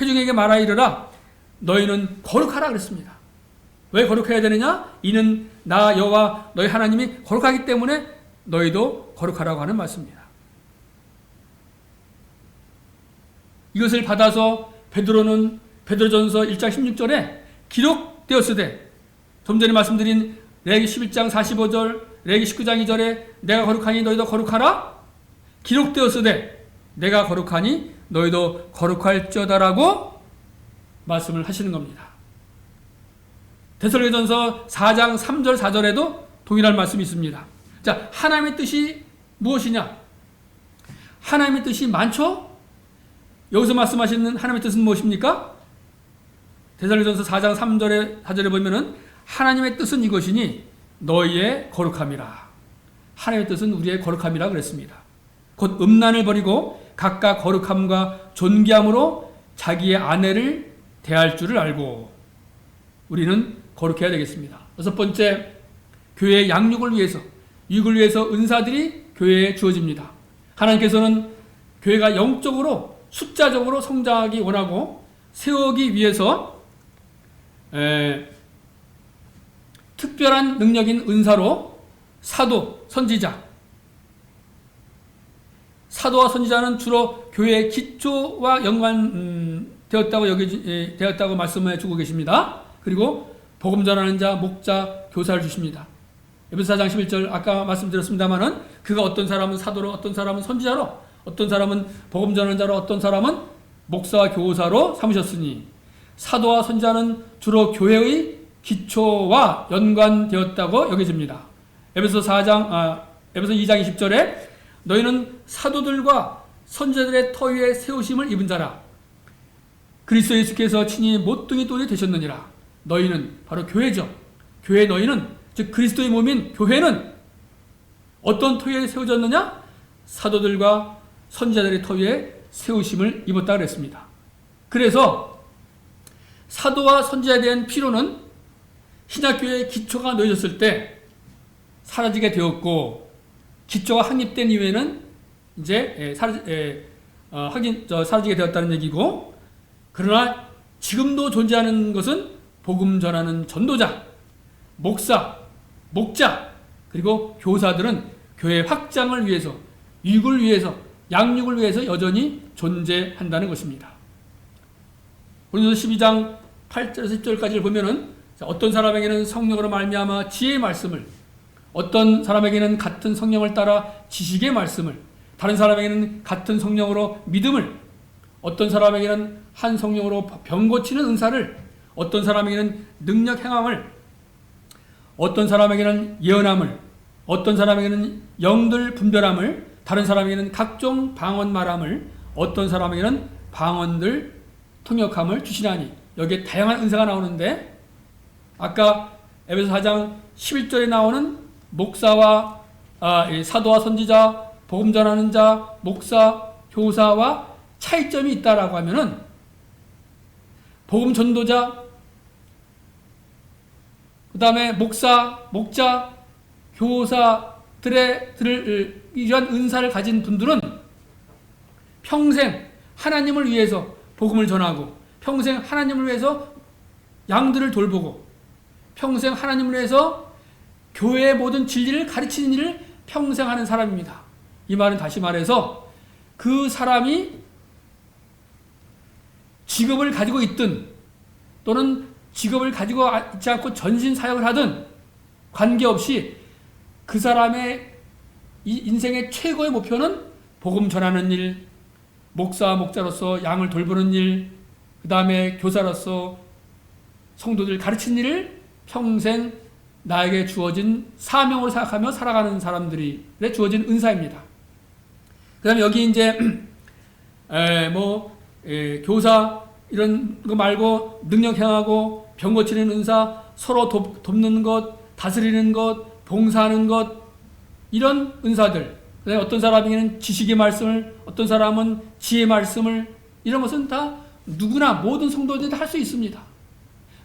회중에게 말하여 이르라. 너희는 거룩하라 그랬습니다. 왜 거룩해야 되느냐? 이는 나 여호와 너희 하나님이 거룩하기 때문에 너희도 거룩하라고 하는 말씀입니다. 이것을 받아서 베드로는 베드로전서 1장 16절에 기록되었으되 좀 전에 말씀드린 레위기 11장 45절, 레위기 19장 2절에 내가 거룩하니 너희도 거룩하라. 기록되었으되 내가 거룩하니 너희도 거룩할지어다라고 말씀을 하시는 겁니다. 데살로니가전서 4장 3절 4절에도 동일한 말씀이 있습니다. 자, 하나님의 뜻이 무엇이냐? 하나님의 뜻이 많죠? 여기서 말씀하시는 하나님의 뜻은 무엇입니까? 데살로니가전서 4장 3절에 4절에 보면은 하나님의 뜻은 이것이니 너희의 거룩함이라. 하나님의 뜻은 우리의 거룩함이라 그랬습니다. 곧 음란을 버리고 각각 거룩함과 존귀함으로 자기의 아내를 대할 줄을 알고 우리는 거룩해야 되겠습니다. 여섯 번째, 교회의 양육을 위해서, 유익을 위해서 은사들이 교회에 주어집니다. 하나님께서는 교회가 영적으로 숫자적으로 성장하기 원하고 세우기 위해서 특별한 능력인 은사로 사도, 선지자, 사도와 선지자는 주로 교회의 기초와 연관되었다고 말씀해 주고 계십니다. 그리고 복음 전하는 자, 목자, 교사를 주십니다. 에베소 4장 11절 아까 말씀드렸습니다마는 그가 어떤 사람은 사도로, 어떤 사람은 선지자로, 어떤 사람은 복음 전하는 자로, 어떤 사람은 목사와 교사로 삼으셨으니 사도와 선지자는 주로 교회의 기초와 연관되었다고 여겨집니다. 에베소 2장 20절에 너희는 사도들과 선지자들의 터 위에 세우심을 입은 자라. 그리스도 예수께서 친히 모퉁이 돌이 되셨느니라. 너희는 바로 교회죠. 교회 너희는, 즉 그리스도의 몸인 교회는 어떤 터 위에 세워졌느냐? 사도들과 선지자들의 터 위에 세우심을 입었다 그랬습니다. 그래서 사도와 선지자에 대한 필요는 신약교회의 기초가 놓여졌을 때 사라지게 되었고, 기초가 확립된 이후에는 이제 사라지게 되었다는 얘기고, 그러나 지금도 존재하는 것은 복음 전하는 전도자, 목사, 목자, 그리고 교사들은 교회 확장을 위해서, 육을 위해서, 양육을 위해서 여전히 존재한다는 것입니다. 고린도서 12장 8절에서 10절까지를 보면은 어떤 사람에게는 성령으로 말미암아 지혜의 말씀을, 어떤 사람에게는 같은 성령을 따라 지식의 말씀을, 다른 사람에게는 같은 성령으로 믿음을, 어떤 사람에게는 한 성령으로 병 고치는 은사를, 어떤 사람에게는 능력 행함을, 어떤 사람에게는 예언함을, 어떤 사람에게는 영들 분별함을, 다른 사람에게는 각종 방언 말함을, 어떤 사람에게는 방언들 통역함을 주시나니. 여기에 다양한 은사가 나오는데, 아까 에베소 4장 11절에 나오는 목사와 사도와 선지자, 복음 전하는 자, 목사, 교사와 차이점이 있다라고 하면은 복음 전도자, 그 다음에 목사, 목자, 교사들의 이러한 은사를 가진 분들은 평생 하나님을 위해서 복음을 전하고, 평생 하나님을 위해서 양들을 돌보고, 평생 하나님을 위해서 교회의 모든 진리를 가르치는 일을 평생 하는 사람입니다. 이 말은 다시 말해서 그 사람이 직업을 가지고 있든 또는 직업을 가지고 있지 않고 전신 사역을 하든 관계없이 그 사람의 이 인생의 최고의 목표는 복음 전하는 일, 목사, 목자로서 양을 돌보는 일, 그 다음에 교사로서 성도들 가르치는 일을 평생 나에게 주어진 사명으로 생각하며 살아가는 사람들이 주어진 은사입니다. 그 다음에 여기 이제 교사 이런 거 말고 능력 행하고 병 고치는 은사, 서로 돕는 것, 다스리는 것, 봉사하는 것, 이런 은사들. 그다음에 어떤 사람에게는 지식의 말씀을, 어떤 사람은 지혜의 말씀을, 이런 것은 다 누구나 모든 성도들이 다 할 수 있습니다.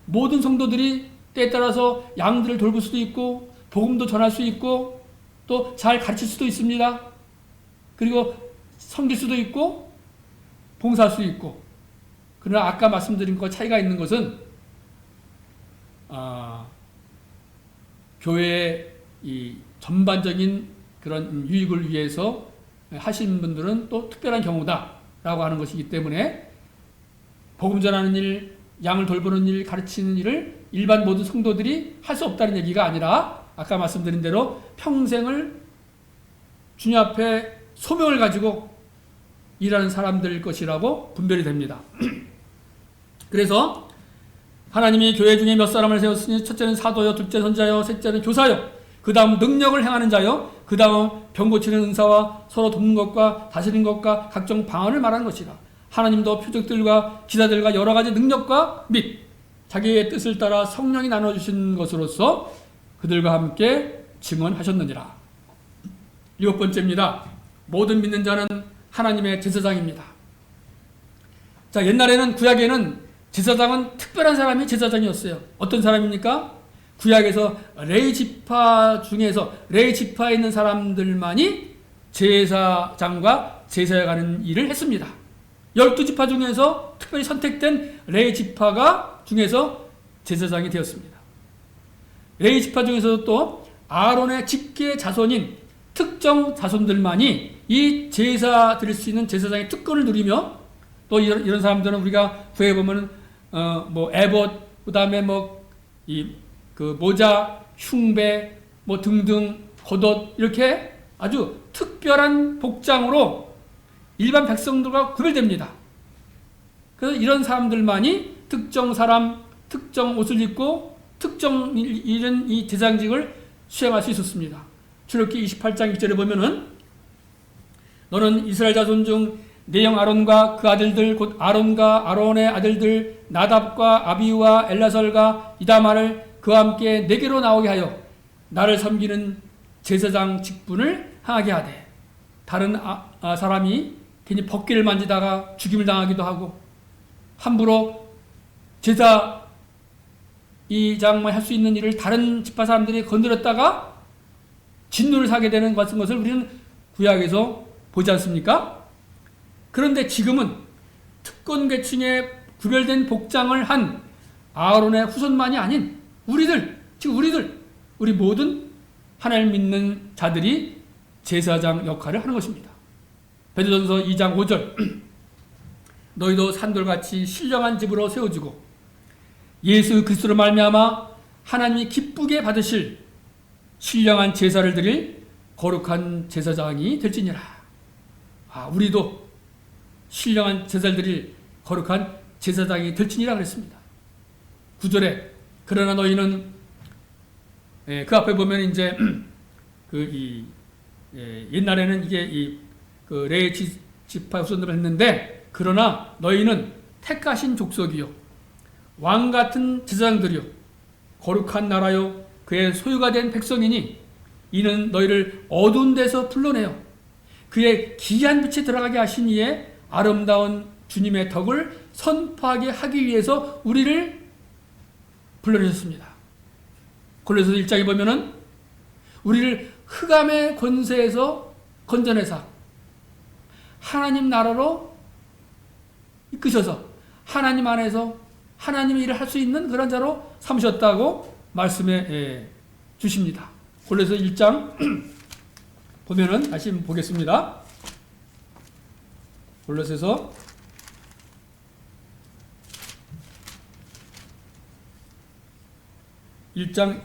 모든 성도들이 때에 따라서 양들을 돌볼 수도 있고, 복음도 전할 수 있고, 또 잘 가르칠 수도 있습니다. 그리고 섬길 수도 있고, 봉사할 수 있고. 그러나 아까 말씀드린 것 차이가 있는 것은 교회의 이 전반적인 그런 유익을 위해서 하신 분들은 또 특별한 경우다라고 하는 것이기 때문에 복음 전하는 일, 양을 돌보는 일, 가르치는 일을 일반 모든 성도들이 할 수 없다는 얘기가 아니라 아까 말씀드린 대로 평생을 주님 앞에 소명을 가지고 일하는 사람들일 것이라고 분별이 됩니다. 그래서 하나님이 교회 중에 몇 사람을 세웠으니 첫째는 사도요, 둘째 선지자요, 셋째는 교사요, 그 다음 능력을 행하는 자요, 그 다음 병 고치는 은사와 서로 돕는 것과 다스리는 것과 각종 방언을 말하는 것이라. 하나님도 표적들과 기사들과 여러 가지 능력과 및 자기의 뜻을 따라 성령이 나눠주신 것으로서 그들과 함께 증언하셨느니라. 7번째입니다. 모든 믿는 자는 하나님의 제사장입니다. 자, 옛날에는 구약에는 제사장은 특별한 사람이 제사장이었어요. 어떤 사람입니까? 구약에서 레위 지파 중에서 레위 지파에 있는 사람들만이 제사장과 제사해가는 일을 했습니다. 12지파 중에서 특별히 선택된 레위 지파가 중에서 제사장이 되었습니다. 레위 지파 중에서도 또 아론의 직계 자손인 특정 자손들만이 이 제사 드릴 수 있는 제사장의 특권을 누리며, 또 이런 사람들은 우리가 구해 보면은 에봇, 그다음에 모자, 흉배, 등등 겉옷, 이렇게 아주 특별한 복장으로 일반 백성들과 구별됩니다. 그래서 이런 사람들만이 특정 사람, 특정 옷을 입고 특정 이런 이 제사장직을 수행할 수 있었습니다. 출애굽기 28장 2절에 보면은 너는 이스라엘 자손 중 내 형 아론과 그 아들들 곧 아론과 아론의 아들들 나답과 아비우와 엘라설과 이다마를 그와 함께 내게로 나오게 하여 나를 섬기는 제사장 직분을 하게 하되 다른 사람이 괜히 벗기를 만지다가 죽임을 당하기도 하고 함부로 제사장만 할 수 있는 일을 다른 지파 사람들이 건드렸다가 진노를 사게 되는 같은 것을 우리는 구약에서 보지 않습니까? 그런데 지금은 특권 계층에 구별된 복장을 한 아론의 후손만이 아닌 우리들, 즉 우리 모든 하나님 믿는 자들이 제사장 역할을 하는 것입니다. 베드로전서 2장 5절 너희도 산돌같이 신령한 집으로 세워지고 예수 그리스도로 말미암아 하나님이 기쁘게 받으실 신령한 제사를 드릴 거룩한 제사장이 될지니라. 우리도 신령한 제사를 드릴 거룩한 제사장이 될지니라 그랬습니다. 9절에 그러나 너희는 그 앞에 보면 이제 옛날에는 이게 그 레위 지파 후손들을 했는데 그러나 너희는 택하신 족속이요 왕 같은 제사장들이요 거룩한 나라요 그의 소유가 된 백성이니 이는 너희를 어두운 데서 불러내어 그의 기이한 빛에 들어가게 하신 이에 아름다운 주님의 덕을 선포하게 하기 위해서 우리를 불러내셨습니다. 골로새서 1장에 보면은 우리를 흑암의 권세에서 건져내사 하나님 나라로 이끄셔서 하나님 안에서 하나님의 일을 할 수 있는 그런 자로 삼으셨다고 말씀해 주십니다. 골로새서 1장 보면은 다시 보겠습니다. 골로새서 1장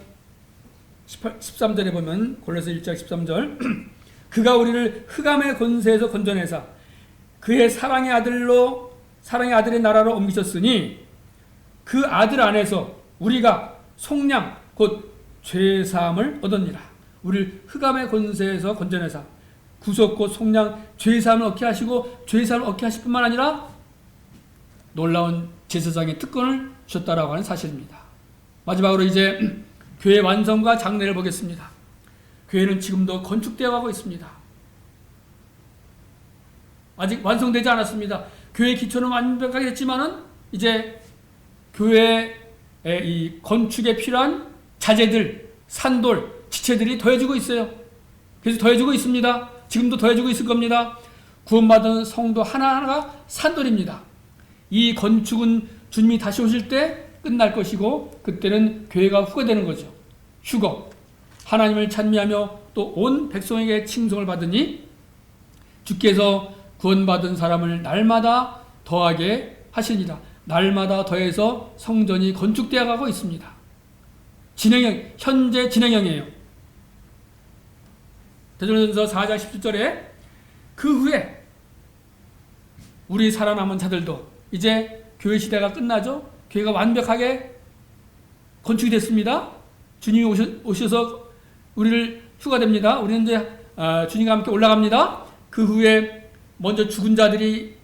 13절에 보면 골로새서 1장 13절 그가 우리를 흑암의 권세에서 건져내사 그의 사랑의 아들의 나라로 옮기셨으니 그 아들 안에서 우리가 속량 곧 죄사함을 얻었니라. 우리를 흑암의 권세에서 건져내사 구속 곧 속량 죄사함을 얻게 하시고 죄사함을 얻게 하실 뿐만 아니라 놀라운 제사장의 특권을 주셨다라고 하는 사실입니다. 마지막으로 이제 교회 완성과 장래를 보겠습니다. 교회는 지금도 건축되어 가고 있습니다. 아직 완성되지 않았습니다. 교회 기초는 완벽하게 됐지만은 이제 교회의 이 건축에 필요한 자재들, 산돌, 지체들이 더해지고 있어요. 그래서 더해지고 있습니다. 지금도 더해지고 있을 겁니다. 구원받은 성도 하나하나가 산돌입니다. 이 건축은 주님이 다시 오실 때 끝날 것이고 그때는 교회가 휴거되는 거죠. 휴거. 하나님을 찬미하며 또 온 백성에게 칭송을 받으니 주께서 구원받은 사람을 날마다 더하게 하시니라. 날마다 더해서 성전이 건축되어 가고 있습니다. 현재 진행형이에요. 데살로니가전서 4장 17절에 그 후에 우리 살아남은 자들도 이제 교회 시대가 끝나죠. 교회가 완벽하게 건축이 됐습니다. 주님이 오셔서 우리를 휴가됩니다. 우리는 이제 주님과 함께 올라갑니다. 그 후에 먼저 죽은 자들이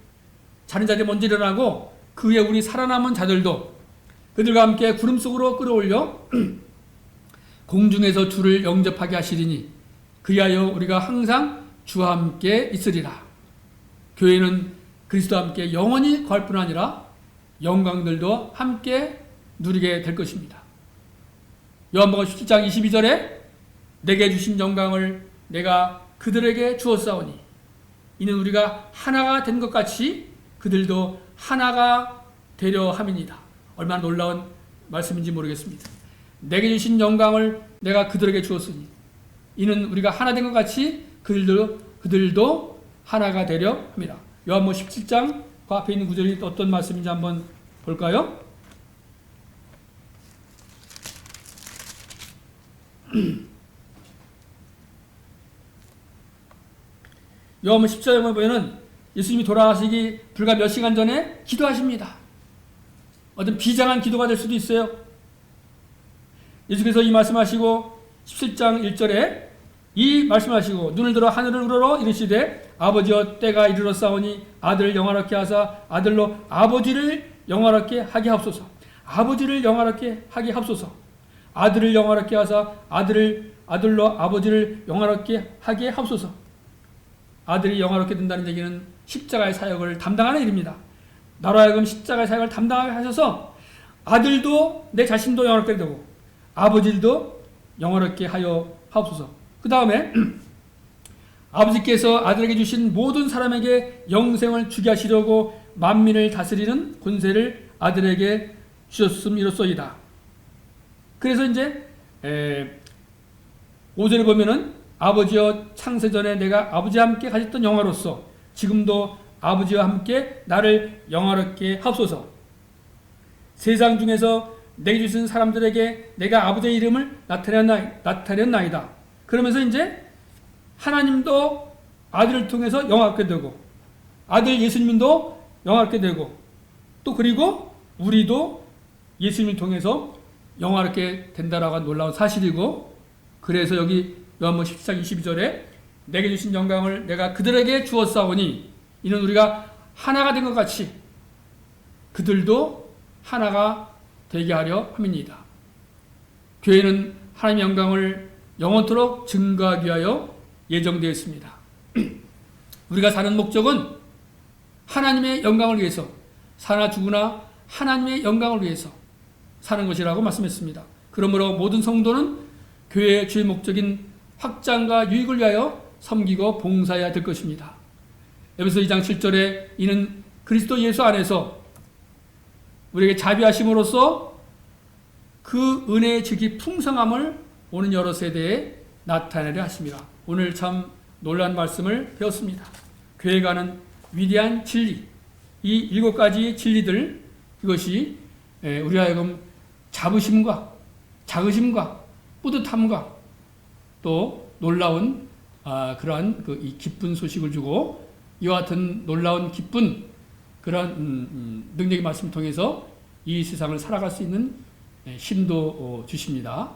자는 자들이 먼저 일어나고 그 후에 우리 살아남은 자들도 그들과 함께 구름 속으로 끌어올려 공중에서 주를 영접하게 하시리니 그리하여 우리가 항상 주와 함께 있으리라. 교회는 그리스도와 함께 영원히 거할 뿐 아니라 영광들도 함께 누리게 될 것입니다. 요한복음 17장 22절에 내게 주신 영광을 내가 그들에게 주었사오니 이는 우리가 하나가 된 것 같이 그들도 하나가 되려 함이니이다. 얼마나 놀라운 말씀인지 모르겠습니다. 내게 주신 영광을 내가 그들에게 주었으니 이는 우리가 하나 된 것 같이 그들도 하나가 되려 합니다. 요한복음 17장 그 앞에 있는 구절이 어떤 말씀인지 한번 볼까요? 요한복음 14장에 보면 예수님이 돌아가시기 불과 몇 시간 전에 기도하십니다. 어떤 비장한 기도가 될 수도 있어요. 예수께서 이 말씀하시고 17장 1절에 이 말씀하시고 눈을 들어 하늘을 우러러 이르시되 아버지여 때가 이르렀사오니 아들을 영화롭게 하사 아들로 아버지를 영화롭게 하게 하옵소서. 아버지를 영화롭게 하게 하옵소서. 아들을 영화롭게 하사 아들로 아버지를 영화롭게 하게 하옵소서. 아들이 영화롭게 된다는 얘기는 십자가의 사역을 담당하는 일입니다. 나로 하여금 십자가의 사역을 담당하게 하셔서 아들도 내 자신도 영화롭게 되고 아버지도 영화롭게 하여 하옵소서. 그 다음에 아버지께서 아들에게 주신 모든 사람에게 영생을 주게 하시려고 만민을 다스리는 권세를 아들에게 주셨음이로소이다. 그래서 이제 5절에 보면은 아버지여 창세전에 내가 아버지와 함께 가졌던 영화로서 지금도 아버지와 함께 나를 영화롭게 하옵소서. 세상 중에서 내게 주신 사람들에게 내가 아버지의 이름을 나타냈나이다. 그러면서 이제 하나님도 아들을 통해서 영화롭게 되고 아들 예수님도 영화롭게 되고 또 그리고 우리도 예수님을 통해서 영화롭게 된다라고 하는 놀라운 사실이고, 그래서 여기 요한복음 17장 22절에 내게 주신 영광을 내가 그들에게 주었사오니 이는 우리가 하나가 된 것 같이 그들도 하나가 되게 하려 함이니이다. 교회는 하나님의 영광을 영원토록 증거하기 위하여 예정되어 있습니다. 우리가 사는 목적은 하나님의 영광을 위해서, 사나 죽으나 하나님의 영광을 위해서 사는 것이라고 말씀했습니다. 그러므로 모든 성도는 교회의 주의 목적인 확장과 유익을 위하여 섬기고 봉사해야 될 것입니다. 에베소 2장 7절에 이는 그리스도 예수 안에서 우리에게 자비하심으로써 그 은혜의 지극히 풍성함을 오는 여러 세대에 나타내려 하십니다. 오늘 참 놀라운 말씀을 배웠습니다. 교회가 하는 위대한 진리, 이 7가지 진리들, 이것이 우리 하여금 자부심과 자긍심과 뿌듯함과 또 놀라운 그러한 이 기쁜 소식을 주고 이와 같은 놀라운 기쁜 그런 능력의 말씀을 통해서 이 세상을 살아갈 수 있는 힘도 주십니다.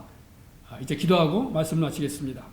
이제 기도하고 말씀을 마치겠습니다.